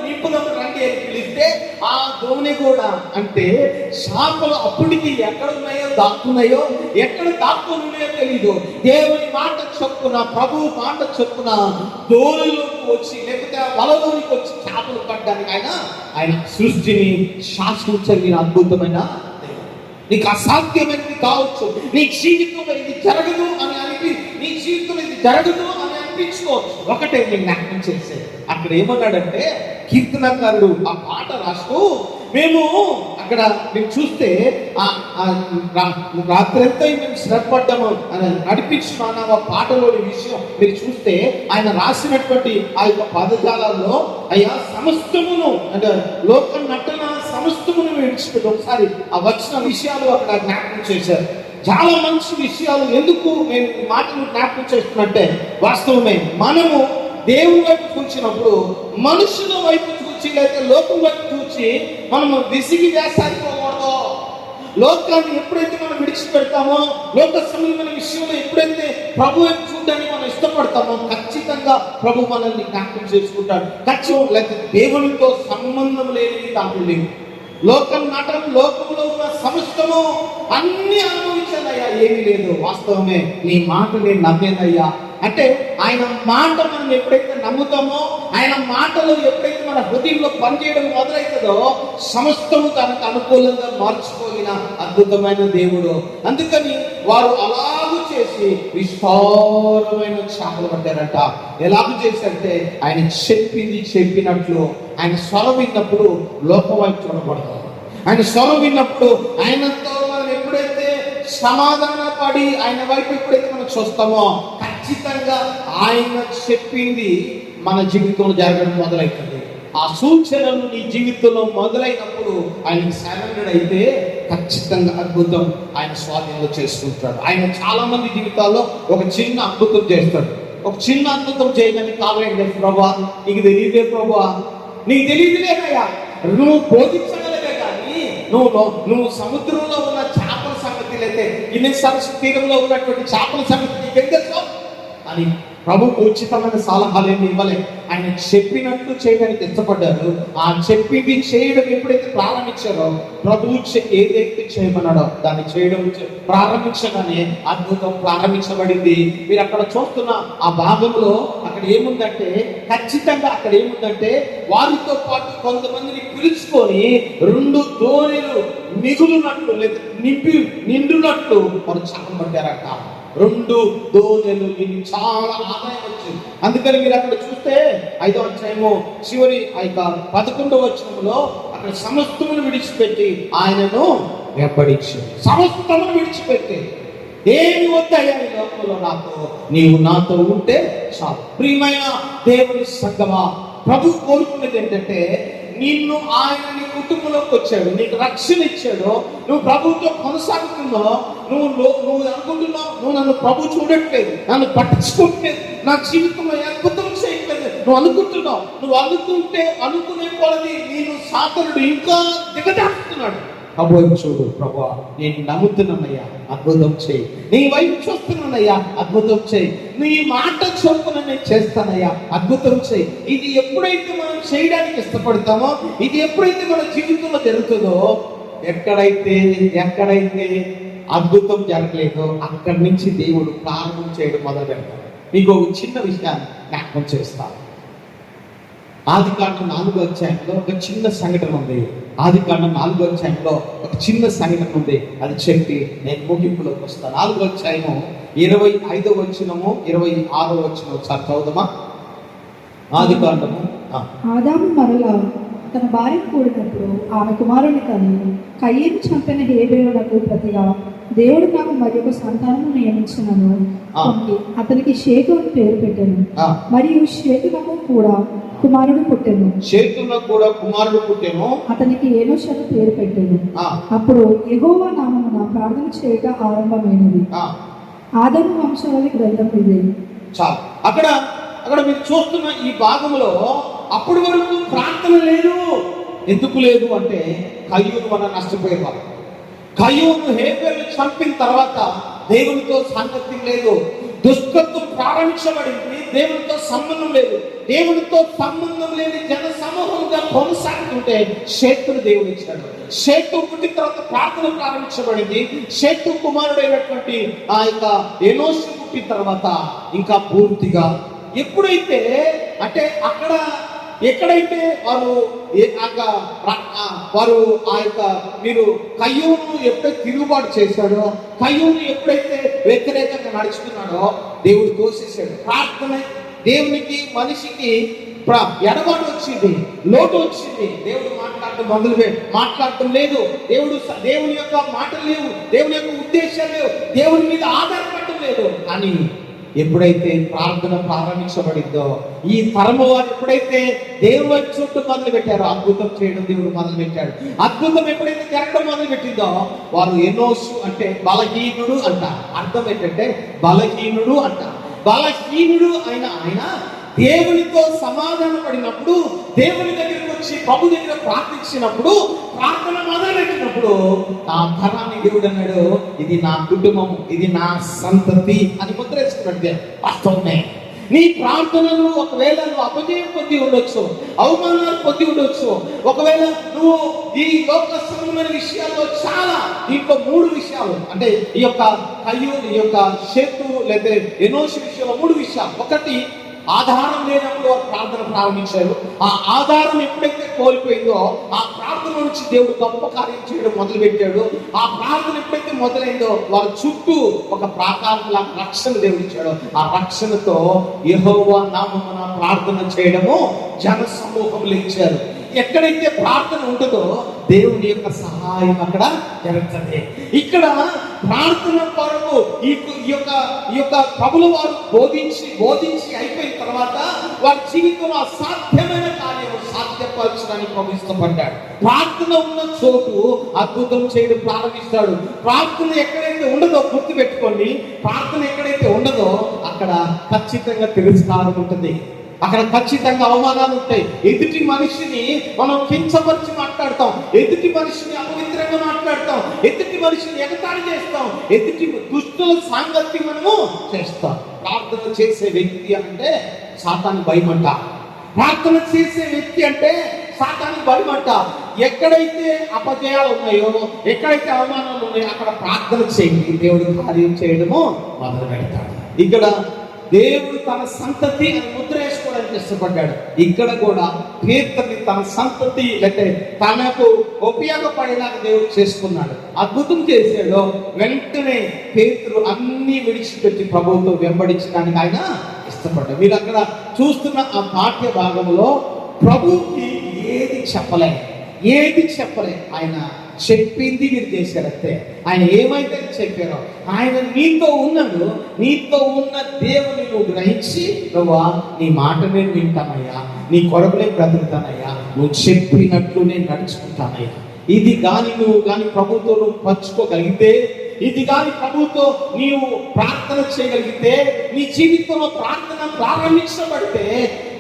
నింపుదాం రండి అని పిలిస్తే ఆ దోణి కూడా అంటే శాపలు అప్పటికి ఎక్కడ దాక్కున్నాయో తెలియదు. దేవుని మాట చొప్పున, ప్రభువు మాట చొప్పున దోణిలోకి వచ్చి లేకపోతే వలలోనికి వచ్చి చేపలు పడ్డానికి ఆయన సృష్టిని శాసించగలిగిన అద్భుతమైన, నీకు అసాధ్యమైనది కావచ్చు, నీ జీవితంలో ఇది జరగదు అని అనిపించుకోవచ్చు. ఒకటే నేను జ్ఞాపకం చేసే, అక్కడ ఏమన్నాడంటే కీర్తనకారుడు ఆ పాట రాస్తూ, మేము అక్కడ మీరు చూస్తే రాత్రంతా మేము శ్రద్ధపడ్డాము అని నడిపించుకున్న ఆ పాటలోని విషయం మీరు చూస్తే ఆయన రాసినటువంటి ఆ యొక్క పదజాలాల్లో అయ్యా సమస్తమును అంటే లోక నటన సమస్తమును విడిచిపెట్టి ఒకసారి ఆ వచ్చిన విషయాలు అక్కడ జ్ఞాపకం చేశారు. చాలా మంచి విషయాలు. ఎందుకు నేను ఈ మాటలు జ్ఞాపకం చేస్తున్నట్టే, వాస్తవమే మనము దేవుని వైపు చూసినప్పుడు మనుషుల వైపు చూసి లేదా లోకం వైపు చూసి మనము విసిగి వేసారిపోకూడదు. లోకాన్ని ఎప్పుడైతే మనం విడిచిపెడతామో, లోక సంబంధమైన విషయంలో ఎప్పుడైతే ప్రభు వైపు చూడడానికి మనం ఇష్టపడతామో ఖచ్చితంగా ప్రభు మనల్ని జ్ఞాపకం చేసుకుంటాడు. ఖచ్చితంగా లేకపోతే దేవునితో సంబంధం లేనిది దాంట్లో లేదు. లోకంలో ఉన్న సమస్తము అన్ని అనుభవించానయ్యా, ఏమీ లేదు. వాస్తవమే, నీ మాట నేను నమ్మేనయ్యా అంటే ఆయన మాట మనం ఎప్పుడైతే నమ్ముతామో, ఆయన మాటలు ఎప్పుడైతే మన హృదయంలో పనిచేయడం మొదలవుతుందో సమస్తము తనకు అనుకూలంగా మార్చుకోగిన అద్భుతమైన దేవుడు. అందుకని వారు అలాగూ చేసి విస్తారమైన చేపలు పట్టారట. ఎలాగూ చేశారంటే ఆయన చెప్పినట్లు ఆయన స్వరం విన్నప్పుడు లోకం వైపు చూడకూడదు. ఆయన స్వరం విన్నప్పుడు ఆయనతో మనం ఎప్పుడైతే సమాధాన పడి ఆయన వైపు ఎప్పుడైతే మనం చూస్తామో ఖచ్చితంగా ఆయన చెప్పింది మన జీవితంలో జరగడం మొదలవుతుంది. ఆ సూచనలు నీ జీవితంలో మొదలైనప్పుడు ఆయన సరెండర్ అయితే ఖచ్చితంగా అద్భుతం ఆయన స్వాధీనంలో చేసుకుంటాడు. ఆయన చాలా మంది జీవితాల్లో ఒక చిన్న అద్భుతం చేస్తాడు. ఒక చిన్న అద్భుతం చేయడానికి కావాలంటే, ప్రభా నీకు తెలియదే, ప్రభా నీకు తెలియదులేదయ్యా, నువ్వు బోధించగలవే కానీ నువ్వు సముద్రంలో ఉన్న చేపల సంగతి లేతే ఇన్ని సరస్సు తీరంలో ఉన్నటువంటి చేపల సంగతి నీకేం తెలుసు అని ప్రభుకు ఉచితమైన సలహాలు ఏమి ఇవ్వలే. ఆయన చెప్పినట్లు చేయడానికి ఇష్టపడ్డారు. ఆ చెప్పింది చేయడం ఎప్పుడైతే ప్రారంభించారో, ప్రభువు ఏదైతే చేయమన్నాడో దాన్ని చేయడం ప్రారంభించగానే అద్భుతం ప్రారంభించబడింది. మీరు అక్కడ చూస్తున్న ఆ భాగంలో అక్కడ ఏముందంటే ఖచ్చితంగా అక్కడ ఏముందంటే వారితో పాటు కొంతమందిని పిలుచుకొని 2 దోణిలు మిగులున్నట్లు లేదా నిండునట్లు వారు చాపబడ్డారట. 2 దోణెలు చాలా ఆదాయం వచ్చింది. అందుకని మీరు అక్కడ చూస్తే 5వ అధ్యాయము చివరి 11వ వచనంలో అక్కడ సమస్తమును విడిచిపెట్టి ఆయనను వెంబడించాడు. సమస్తమును విడిచిపెట్టి ఏమి వద్దయ్యా ఈ లోకంలో నీవు నాతో ఉంటే చాలు. ప్రియమైన దేవుని సంగమా, ప్రభు కోరుకునేది ఏంటంటే నిన్ను ఆయన నీ కుటుంబంలోకి వచ్చాడు, నీకు రక్షణ ఇచ్చాడు, నువ్వు ప్రభుతో కొనసాగుతున్నావు, నువ్వు అనుకుంటున్నావు నువ్వు నన్ను ప్రభు చూడట్లేదు, నన్ను పట్టించుకోవట్లేదు, నా జీవితంలో అద్భుతం చేయట్లేదు నువ్వు అనుకుంటున్నావు. నువ్వు అనుకునే కొలది నేను సాతనుడు ఇంకా దిగజారుతున్నాడు. ప్రభు చూడు, ప్రభు నేను నమ్ముతున్నానయ్యా, అద్భుతం చేయి. నీ వైపు చూస్తున్నానయ్యా, అద్భుతం చేయి. నీ మాట చొప్పున నేను చేస్తానయ్యా, అద్భుతం చేయి. ఇది ఎప్పుడైతే మనం చేయడానికి ఇష్టపడతామో, ఇది ఎప్పుడైతే మన జీవితంలో జరుగుతుందో, ఎక్కడైతే అద్భుతం జరగలేదో అక్కడి నుంచి దేవుడు ప్రారంభం చేయడం మొదలు పెడతాడు. మీకు ఒక చిన్న విషయాన్ని జ్ఞాపకం చేస్తాను. ఆదికాండం 4వ అధ్యాయంలో ఒక చిన్న సంఘటన ఉంది. ఆదికాండం 4వ అధ్యాయంలో ఒక చిన్న సంఘటన ఉంది. అది చెప్పి నేను ముగింపులోకి వస్తాను. 4వ అధ్యాయము 25వ వచనము 26వ వచనం ఒకసారి చదువుదామా? ఆదికాండము ఆదాము మరలా తన భార్యను కూడినప్పుడు ఆమె కుమారుని కని కయ్యేను చంపిన హేబేలునకు ప్రతిగా దేవుడు నాకు మరి ఒక సంతానము నియమించినను అతనికి షేతు అని పేరు పెట్టాను. మరియు షేతునకు కూడా కుమారుడు పుట్టెను. షేతునకు కూడా కుమారుడు పుట్టెను. అతనికి ఏనోషు అని పేరు పెట్టాను. అప్పుడు యెహోవా నామమున ప్రార్థన చేయక ఆరంభమైనది. ఆదాము వంశావళి గ్రంథం ఇదే. చాలు. అక్కడ మీరు చూస్తున్న ఈ భాగంలో అప్పటి వరకు ప్రార్థన లేదు. ఎందుకు లేదు అంటే కయ్యూను వల్ల నష్టపోయేవారు. కయ్యూను హేబేలును చంపిన తర్వాత దేవునితో సాంగత్యం లేదు, దుష్టత్వం ప్రారంభించబడింది, దేవునితో సంబంధం లేదు. దేవునితో సంబంధం లేని జన సమూహంగా కొనసాగుతుంటే షేతును దేవుడు ఇచ్చాడు. షేతు పుట్టిన తర్వాత ప్రార్థన ప్రారంభించబడింది. షేతు కుమారుడైనటువంటి ఆ యొక్క ఎనోషు పుట్టిన తర్వాత ఇంకా పూర్తిగా ఎప్పుడైతే అంటే ఎక్కడైతే వారు ఆ యొక్క మీరు కయ్యూను ఎప్పుడైతే తిరుగుబాటు చేశాడో, కయ్యూను ఎప్పుడైతే వ్యతిరేకంగా నడుచుకున్నాడో దేవుడు తోసేశాడు. ప్రార్థన దేవునికి మనిషికి ఎడబాటు వచ్చింది, లోటు వచ్చింది. దేవుడు మాట్లాడటం లేదు. దేవుని యొక్క మాటలు లేవు, దేవుని యొక్క ఉద్దేశాలు లేవు, దేవుని మీద ఆధారపడటం లేదు. అని ఎప్పుడైతే ప్రార్థన ప్రారంభించబడిందో, ఈ తరము వారు ఎప్పుడైతే దేవుని చుట్టూ మొదలు పెట్టారో అద్భుతం చేయడం దేవుడు మొదలు పెట్టాడు. అద్భుతం ఎప్పుడైతే జరగడం మొదలు పెట్టిందో వారు ఎనోషు అంటే బలహీనుడు అంట. అర్థం ఏంటంటే బలహీనుడు అంట. బలహీనుడు ఆయన దేవునితో సమాధాన పడినప్పుడు, దేవుని దగ్గరికి వచ్చి ప్రభు దగ్గర ప్రార్థించినప్పుడు, ప్రార్థన మొదలు పెట్టినప్పుడు ఆ తరాన్ని దేవుడు అన్నాడు, ఇది నా కుటుంబం, ఇది నా సంతతి అని ముద్రేసుకున్నట్టే. వాస్తవమే. నీ ప్రార్థనలు ఒకవేళ నువ్వు అపజయం పొంది ఉండొచ్చు, అవమానాలు పొంది ఉండొచ్చు. ఒకవేళ నువ్వు ఈ లోక సంబంధమైన విషయాల్లో చాలా దీంట్లో 3 విషయాలు అంటే ఈ యొక్క కయ్యూను, ఈ యొక్క షేతు లేదా ఎనోషు విషయంలో 3 విషయాలు. ఒకటి, ఆధారం లేనప్పుడు వారు ప్రార్థన ప్రారంభించారు. ఆ ఆధారం ఎప్పుడైతే కోల్పోయిందో ఆ ప్రార్థన నుంచి దేవుడు గొప్ప కార్యం చేయడం మొదలు పెట్టాడు. ఆ ప్రార్థన ఎప్పుడైతే మొదలైందో వారి చుట్టూ ఒక ప్రాకారంలా రక్షణ దేవుడు ఇచ్చాడు. ఆ రక్షణతో యెహోవా నామమున ప్రార్థన చేయడము జన సమూహంలో ఇచ్చారు. ఎక్కడైతే ప్రార్థన ఉంటుందో దేవుని యొక్క సహాయం అక్కడ జరుగుతుంది. ఇక్కడ ప్రార్థన కొరకు ఈ యొక్క ప్రభుల వారు బోధించి అయిపోయిన తర్వాత వారి జీవితంలో అసాధ్యమైన కార్యం సాధ్యపరచడానికి ప్రభు ఇష్టపడ్డాడు. ప్రార్థన ఉన్న చోటు అద్భుతం చేయడం ప్రారంభిస్తాడు. ప్రార్థన ఎక్కడైతే ఉండదో గుర్తు పెట్టుకోండి, ప్రార్థన ఎక్కడైతే ఉండదో అక్కడ ఖచ్చితంగా తిరస్కారం ఉంటుంది, అక్కడ ఖచ్చితంగా అవమానాలు ఉంటాయి. ఎదుటి మనిషిని మనం కించపరిచి మాట్లాడతాం, ఎదుటి మనిషిని అపవిత్రంగా మాట్లాడతాం, ఎదుటి మనిషిని ఎగతాళి చేస్తాం, ఎదుటి దుష్టుల సాంగత్యం మనము చేస్తాం. ప్రార్థన చేసే వ్యక్తి అంటే సాతాను భయమంట. ప్రార్థన చేసే వ్యక్తి అంటే సాతాను భయమంట. ఎక్కడైతే అపజయాలు ఉన్నాయో, ఎక్కడైతే అవమానాలు ఉన్నాయో అక్కడ ప్రార్థన చేయండి, దేవుడు కార్యం చేయడము మొదలు పెడతాడు. ఇక్కడ దేవుడు తన సంతతి అని ముద్ర వేసుకోవడానికి ఇష్టపడ్డాడు. ఇక్కడ కూడా పేతురుని తన సంతతి లేకపోతే తనకు ఉపయోగపడేలాగా దేవుడు చేసుకున్నాడు. అద్భుతం చేశాడు. వెంటనే పేతురు అన్ని విడిచిపెట్టి ప్రభువుతో వెంబడించడానికి ఆయన ఇష్టపడ్డాడు. మీరు అక్కడ చూస్తున్న ఆ పాఠ్య భాగంలో ప్రభువుకి ఏది చెప్పలే, ఆయన చెప్పింది మీరు చేశారంతే. ఆయన ఏమైతే చెప్పారో ఆయన నీతో ఉన్నాడు. నీతో ఉన్న దేవుని నువ్వు గ్రహించి, ప్రభువా నీ మాట నేను వింటానయ్యా, నీ కొరకునే బ్రతుకుతానయ్యా, నువ్వు చెప్పినట్లు నేను నడుచుకుంటానయ్యా. ఇది కానీ నువ్వు కానీ ప్రభుతో నువ్వు పంచుకోగలిగితే, ఇది కానీ ప్రభుతో నీవు ప్రార్థన చేయగలిగితే, నీ జీవితంలో ప్రార్థన ప్రారంభించబడితే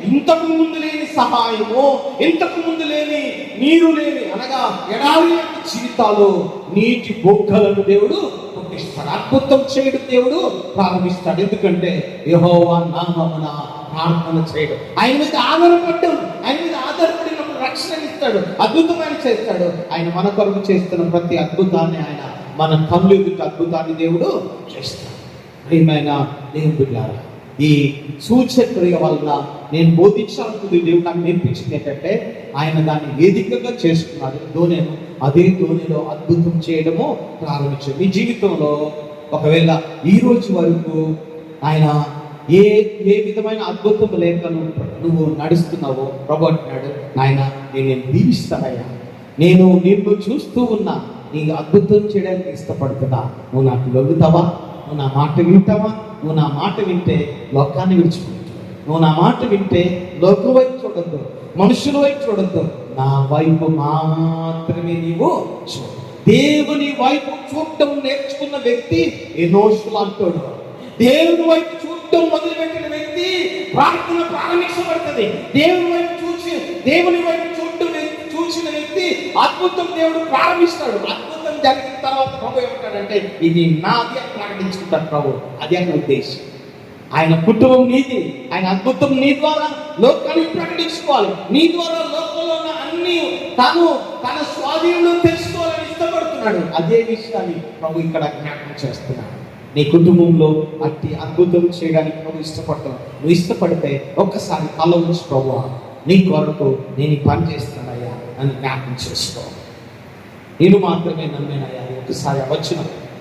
ఇంతకు ముందు లేని సహాయము, ఇంతకు ముందు లేని నీరు లేని అనగా ఎడారి జీవితాలు నీటి బొగ్గలను దేవుడు పుట్టిస్తాడు. అద్భుతం చేయడం దేవుడు ప్రారంభిస్తాడు. ఎందుకంటే యెహోవా నామమున ప్రార్థన చేయడం, ఆయన మీద ఆధారపడినప్పుడు రక్షణ ఇస్తాడు, అద్భుతమైన చేస్తాడు. ఆయన మన కొరకు చేస్తున్న ప్రతి అద్భుతాన్ని ఆయన మన కళ్ళు ఎదుట అద్భుతాన్ని దేవుడు చేస్తాడు. ప్రియమైన దేవుని బిడ్డలారా, ఈ సూచక్రియ వల్ల నేను బోధించాలనుకుంది దేవుడు నాకు నేర్పించింది ఏంటంటే, ఆయన దాన్ని వేదికగా చేసుకున్నాడు. దోణెను అదే దోణిలో అద్భుతం చేయడము ప్రారంభించాడు. మీ జీవితంలో ఒకవేళ ఈ రోజు వరకు ఆయన ఏ ఏ విధమైన అద్భుతం లేక నువ్వు నడుస్తున్నావో ప్రభు అంటున్నాడు, నాయన నేను దీవిస్తానయ్యా, నేను నిన్ను చూస్తూ ఉన్నా, నీకు అద్భుతం చేయడానికి ఇష్టపడుతున్నా, నువ్వు నాకు లొంగుతావా, నువ్వు నా మాట వింటావా? నువ్వు నా మాట వింటే లోకాన్ని విడిచిపెట్టు, నువ్వు నా మాట వింటే లోకం వైపు చూడొద్దు, మనుషుల వైపు చూడొద్దు, నా వైపు మాత్రమే నీవు చూడు. దేవుని వైపు చూడటం నేర్చుకున్న వ్యక్తి ఎనోషు అంటాడు. దేవుని వైపు చూడటం మొదలుపెట్టిన వ్యక్తి ప్రార్థన ప్రారంభించబడుతుంది. దేవుని వైపు చూసిన వ్యక్తి అద్భుతం దేవుడు ప్రారంభిస్తాడు. అద్భుతం జరిగిన తర్వాత ప్రభు ఏమంటాడంటే, ఇది నాది అని ప్రకటించుకుంటాడు ప్రభు. అది ఆయన ఉద్దేశం. ఆయన కుటుంబం నీది, ఆయన అద్భుతం నీ ద్వారా లోకానికి ప్రకటించుకోవాలి. నీ ద్వారా లోకంలో ఉన్న అన్ని తన స్వాధీనంలో తెలుసుకోవాలని ఇష్టపడుతున్నాడు. అదే విషయాన్ని ప్రభు ఇక్కడ జ్ఞాపకం చేస్తున్నాడు. నీ కుటుంబంలో అట్టి అద్భుతం చేయడానికి ప్రభు ఇష్టపడతావు. నువ్వు ఇష్టపడితే ఒక్కసారి కళ్ళ ఉంచి, ప్రభు నీ కొరకు నేను పని చేస్తానయ్యా అని జ్ఞాపకం చేసుకో. నేను మాత్రమే నమ్మేనయ్యా, ఒకసారి వచ్చిన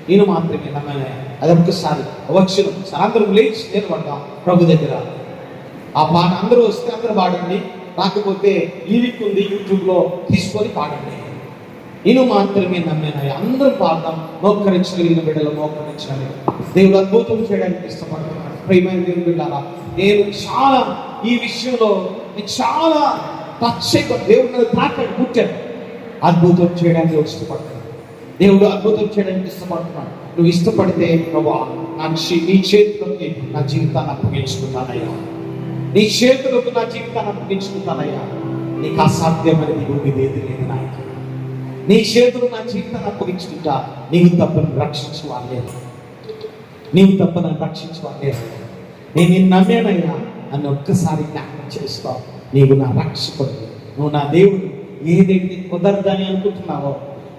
నేను మాత్రమే నమ్మేనయ్యా, అది ఒక్కసారి వచ్చిన. అందరం లేచి నిలబడ్డాం ప్రభు దగ్గర. ఆ పాట అందరూ వస్తే అందరూ పాడండి, రాకపోతే లిరిక్ ఉంది యూట్యూబ్లో తీసుకొని పాడండి. నేను మాత్రమే నమ్మేనయ్యా, అందరూ పాడదాం. మోకరించగలిగిన బిడ్డలు మోకరించాలి. దేవుడు అద్భుతం చేయడానికి ఇష్టపడుతున్నాడు. ప్రియమైన దేవుని బిడ్డలారా, నేను చాలా ఈ విషయంలో చాలా టచ్ అయిపోయి దేవుడు తాకాడు, పుట్టాడు. అద్భుతం చేయడానికి ఇష్టపడుతున్నాడు. దేవుడు అద్భుతం చేయడానికి ఇష్టపడుతున్నాడు. నువ్వు ఇష్టపడితే ప్రభా నీ చేతులకి నా జీవితాన్ని అప్పగించుకుంటానయ్యా, నీ చేతులకు నా జీవితాన్ని అప్పగించుకుంటానయ్యా. నీకు అసాధ్యమైనది భూమి ఏది లేదు నాయన. నీ చేతులు నా జీవితాన్ని అప్పగించుకుంటా. నీవు తప్పని రక్షించువాలేదు, నీవు తప్పని రక్షించువాలేదు. నేను నిన్ను నమ్మేనయ్యా అని ఒక్కసారి జ్ఞాపకం చేస్తావు. నీవు నా రక్షకుడు, నువ్వు నా దేవుడు. ఏదైతే కుదరదని అనుకుంటున్నావో,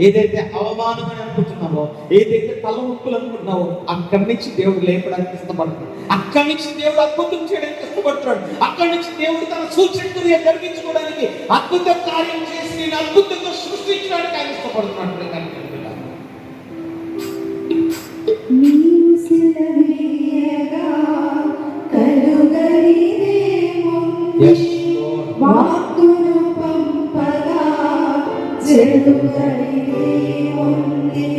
ఏదైతే అవమానం అని అనుకుంటున్నావో, ఏదైతే తలముక్కులు అనుకుంటున్నావో, అక్కడి నుంచి దేవుడు లేపడానికి ఇష్టపడుతున్నాడు. అక్కడి నుంచి దేవుడు అద్భుతం చేయడానికి ఇష్టపడుతున్నాడు. అక్కడి నుంచి దేవుడు తన సూచక్రియ జరిగించుకోవడానికి, అద్భుత కార్యం చేసి నేను అద్భుతంగా సృష్టించడానికి ఆయన ఇష్టపడుతున్నాడు. వాక్కును పంపగా జరుగుతది ఉంది,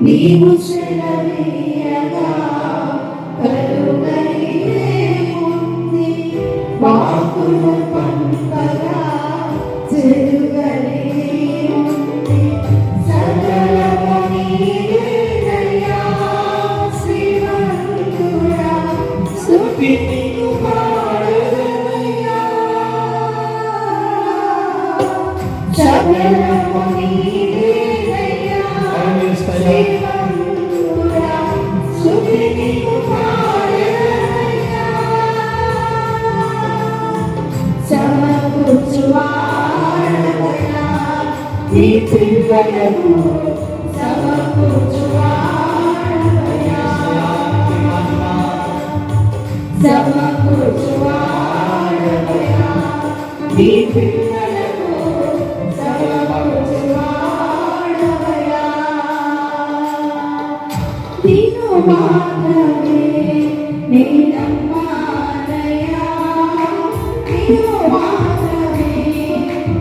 నీవు సెలవీయగా కలుగైతే ఉంది. వాక్కును పంపగా జరుగుతది ఉంది, సకలము నీవేనయ్యా. శ్రీమంతుడా స్తుతిని మాత్రమే నేనమ్మానయ్యా, నీవు మాత్రమే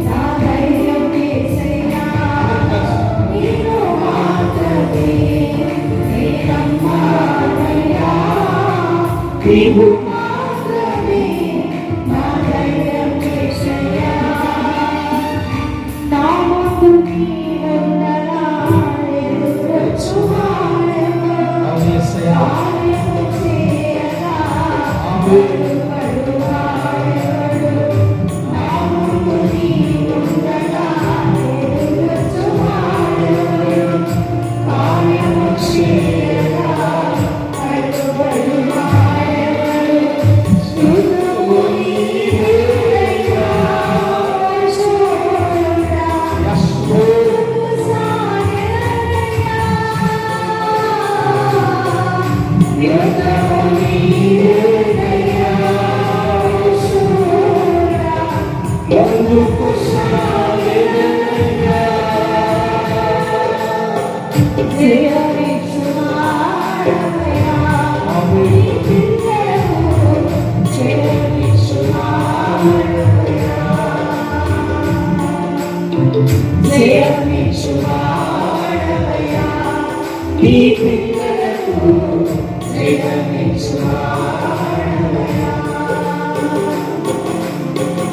నా ధైర్యం యేసయ్యా, నీవు మాత్రమే నేనమ్మానయ్యా, నీవు మాత్రమే నా ధైర్యం యేసయ్యా. నా ముందు నీవుండగా ఎదురొచ్చువాడెవరు, జగమిచ్చువాడవయ్యా, నీ పిల్లలకు జగమిచ్చువాడవయ్యా.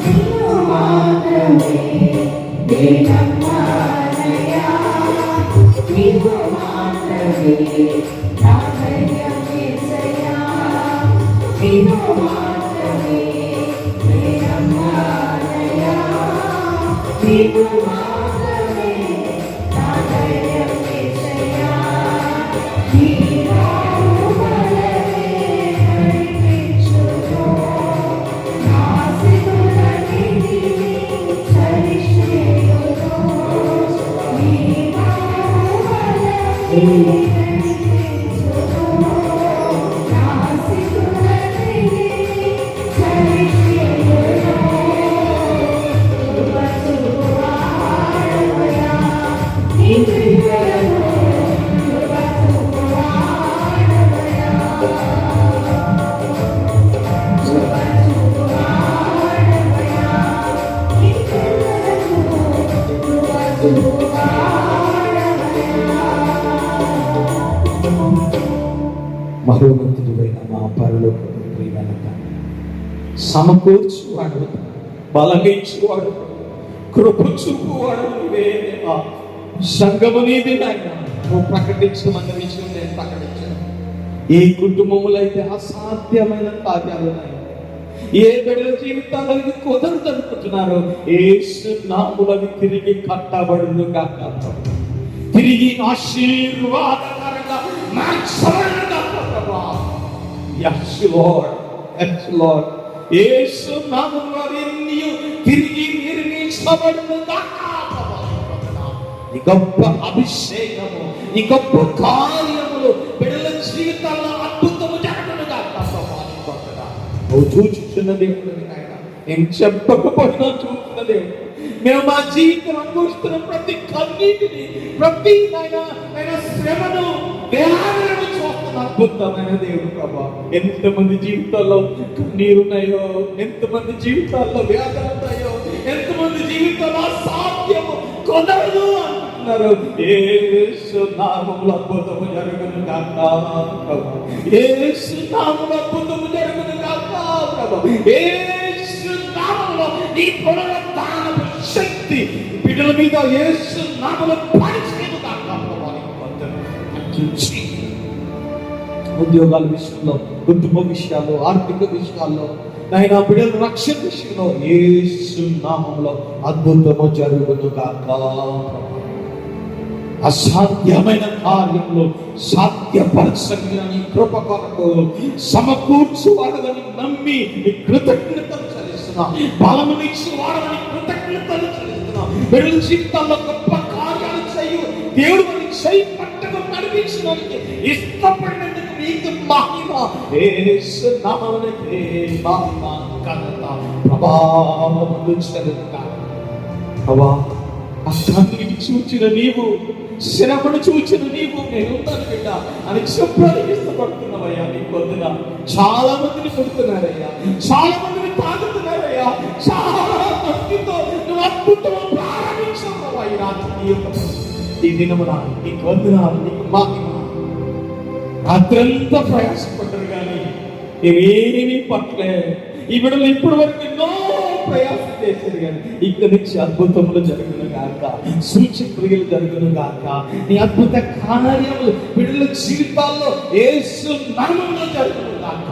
నీవు మాత్రమే నేనమ్మానయ్యా, నీవు మాత్రమే నా ధైర్యం యేసయ్యా, నీవు మాత్రమే నేనమ్మానయ్యా, నీవు మాత్రమే నా ధైర్యం యేసయ్యా. నీ రామువలే నడిపించును, నా సిరులన్నిటినీ సరిచేయును. నీ రామువలే నడిపించును, నా సిరులన్నిటినీ సరిచేయును. కృప చూపువాడవయ్యా, నీ పిల్లలకు కృప చూపువాడవయ్యా, కృప చూపువాడవయ్యా, నీ పిల్లలకు కృప చూపువాడవయ్యా. మహోన్నతుడైన మా పరలోకపు ప్రియమైన తండ్రి, సమకూర్చువాడు, బలమిచ్చువాడు, కృప చూపువాడు నీవే దేవా. సంఘము నీది నాయన. నువ్వు ప్రకటించమన్న విషయం నేను ప్రకటించాను. ఏ కుటుంబములో అయితే అసాధ్యమైన కార్యాలు ఉన్నాయి, ఏ బిడ్డల జీవితాలు అవి కుదరదనుకుంటున్నారో, యేసు నామములో తిరిగి కట్టబడును గాక, తిరిగి ఆశీర్వాదకరంగా మార్చబడును గాక ప్రభువా. Yes Lord, yes Lord. యేసు నామములో అన్నీ తిరిగి నిర్మించబడును గాక ప్రభువా. ఈ గొప్ప అభిషేకము, ఈ గొప్ప కార్యములు బిడ్డల జీవితాల్లో అద్భుతము జరగను గాక ప్రభువా. నువ్వు చూచుచున్న దేవుడు నాయన, నేను చెప్పకపోయినా చూస్తున్న దేవుడు. మేము మా జీవితం అనుభవిస్తున్న ప్రతి కన్నీటిని, ప్రతి నాయన శ్రమను, వేదనను చూస్తున్న అద్భుతమైన దేవుడు ప్రభా. ఎంతమంది జీవితాల్లో కన్నీరున్నాయో, ఎంతమంది జీవితాల్లో వేదన ఉన్నాయో, ఎంతమంది జీవితాల్లో అసాధ్యము కుదరదు అంటున్నారు. యేసు నామములో అద్భుతము జరుగును గాక ప్రభా. యేసు నామములో అద్భుతము జరుగును గాక ప్రభా. యేసు నామములో నీ పునరుద్ధానపు శక్తి బిడ్డల మీద యేసు నామములో పనిచేయను గాక ప్రభా. ఉద్యోగాల విషయంలో, కుటుంబ విషయాల్లో, ఆర్థిక విషయాల్లో, నాయన బిడ్డల రక్షణ విషయంలో యేసు నామములో అద్భుతము జరుగును గాక. అసాధ్యమైన కార్యంలో సాధ్యపరచని కృప కొరకు సమకూర్చువాడని నమ్మి కృతజ్ఞతలు చెల్లిస్తున్నా. బలమునిచ్చి వాడని కృతజ్ఞతలు చెల్లిస్తున్నా. బిడ్డల జీవితాల్లో గొప్ప కార్యాలు చేయు దేవుడు అని చేయి పట్టకు నడిపించడానికి ఇష్టపడినందుకు నీకు మహిమ. యేసు నామమునకే మహిమ, ఘనత, ప్రభావములు చెల్లుగా. ప్రభా, ఆ కన్నీటి చూచిన నీవు, శ్రమను చూచిన నీవు, నేను ఉన్నాను బిడ్డ అని చెప్పడానికి ఇష్టపడుతున్నావయ్యా. నీ పొద్దున చాలా మందిని కొడుతున్నారయ్యా, చాలా మందిని తాగుతున్నారయ్యా, చాలా మందితో నువ్వు అద్భుతము ప్రారంభించావు. ఈ రాత్రి నీ యొక్క ఈ దినమున నీకు వందనాలు, నీకు మహిమ. రాత్రంతా ప్రయాసపడ్డారు కానీ ఏమీ పట్లే. ఈ బిడ్డలు ఇప్పటి వరకు ఎన్నో ప్రయాసం చేశారు కానీ ఇక్కడ నుంచి అద్భుతములు జరుగును గాక, సూచక్రియలు జరుగును గాక. నీ అద్భుత కార్యములు బిడ్డల జీవితాల్లో యేసు నామములో జరుగును గాక.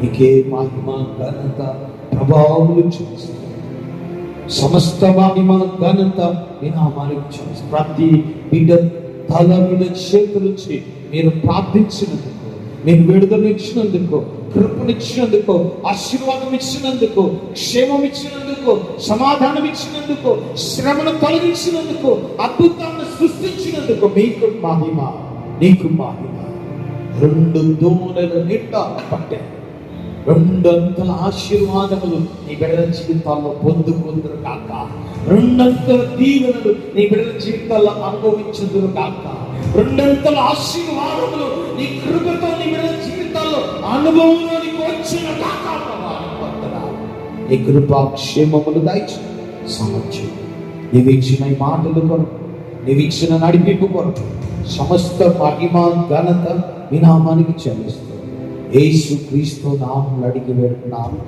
నీకే మహిమ, ఘనత, ప్రభావములు చూపిస్తాను. సమస్త మహిమ, ఘనత నీ నామానికి చూపిస్తాను. ప్రతి బిడ్డ తల మీద చేతులుంచి మీరు ప్రార్థించినందుకు, మీరు విడుదల ఇచ్చినందుకు, కృపనిచ్చినందుకు, ఆశీర్వాదం ఇచ్చినందుకు, క్షేమం ఇచ్చినందుకు, సమాధానం ఇచ్చినందుకు, శ్రమను తొలగించినందుకు, అద్భుతాన్ని సృష్టించినందుకు మీకు మహిమ, నీకు మహిమ. 2 దోణల నిండా పట్టే 2 అంతల ఆశీర్వాదములు నీ బిడ్డల జీవితాల్లో పొందుకుందురు కాక. 2 అంతల దీవెనలు నీ బిడ్డల జీవితాల్లో అనుభవించుదురు కాక. 2 అంతల ఆశీర్వాదములు నీ కృపతో నీ బిడ్డల జీవితాల్లో అనుభవంలోనికి వచ్చిన కాక. నీ కృపా క్షేమములు దయచు సామర్థ్యం నీవు ఇచ్చిన ఈ మాటలు కొరకు నిరీక్షణ నడిపింపు కొరకు సమస్త మహిమ ఘనత మీ నామానికి చెల్లిస్తూ యేసు క్రీస్తు నామములో అడిగి వేడుకున్నాము.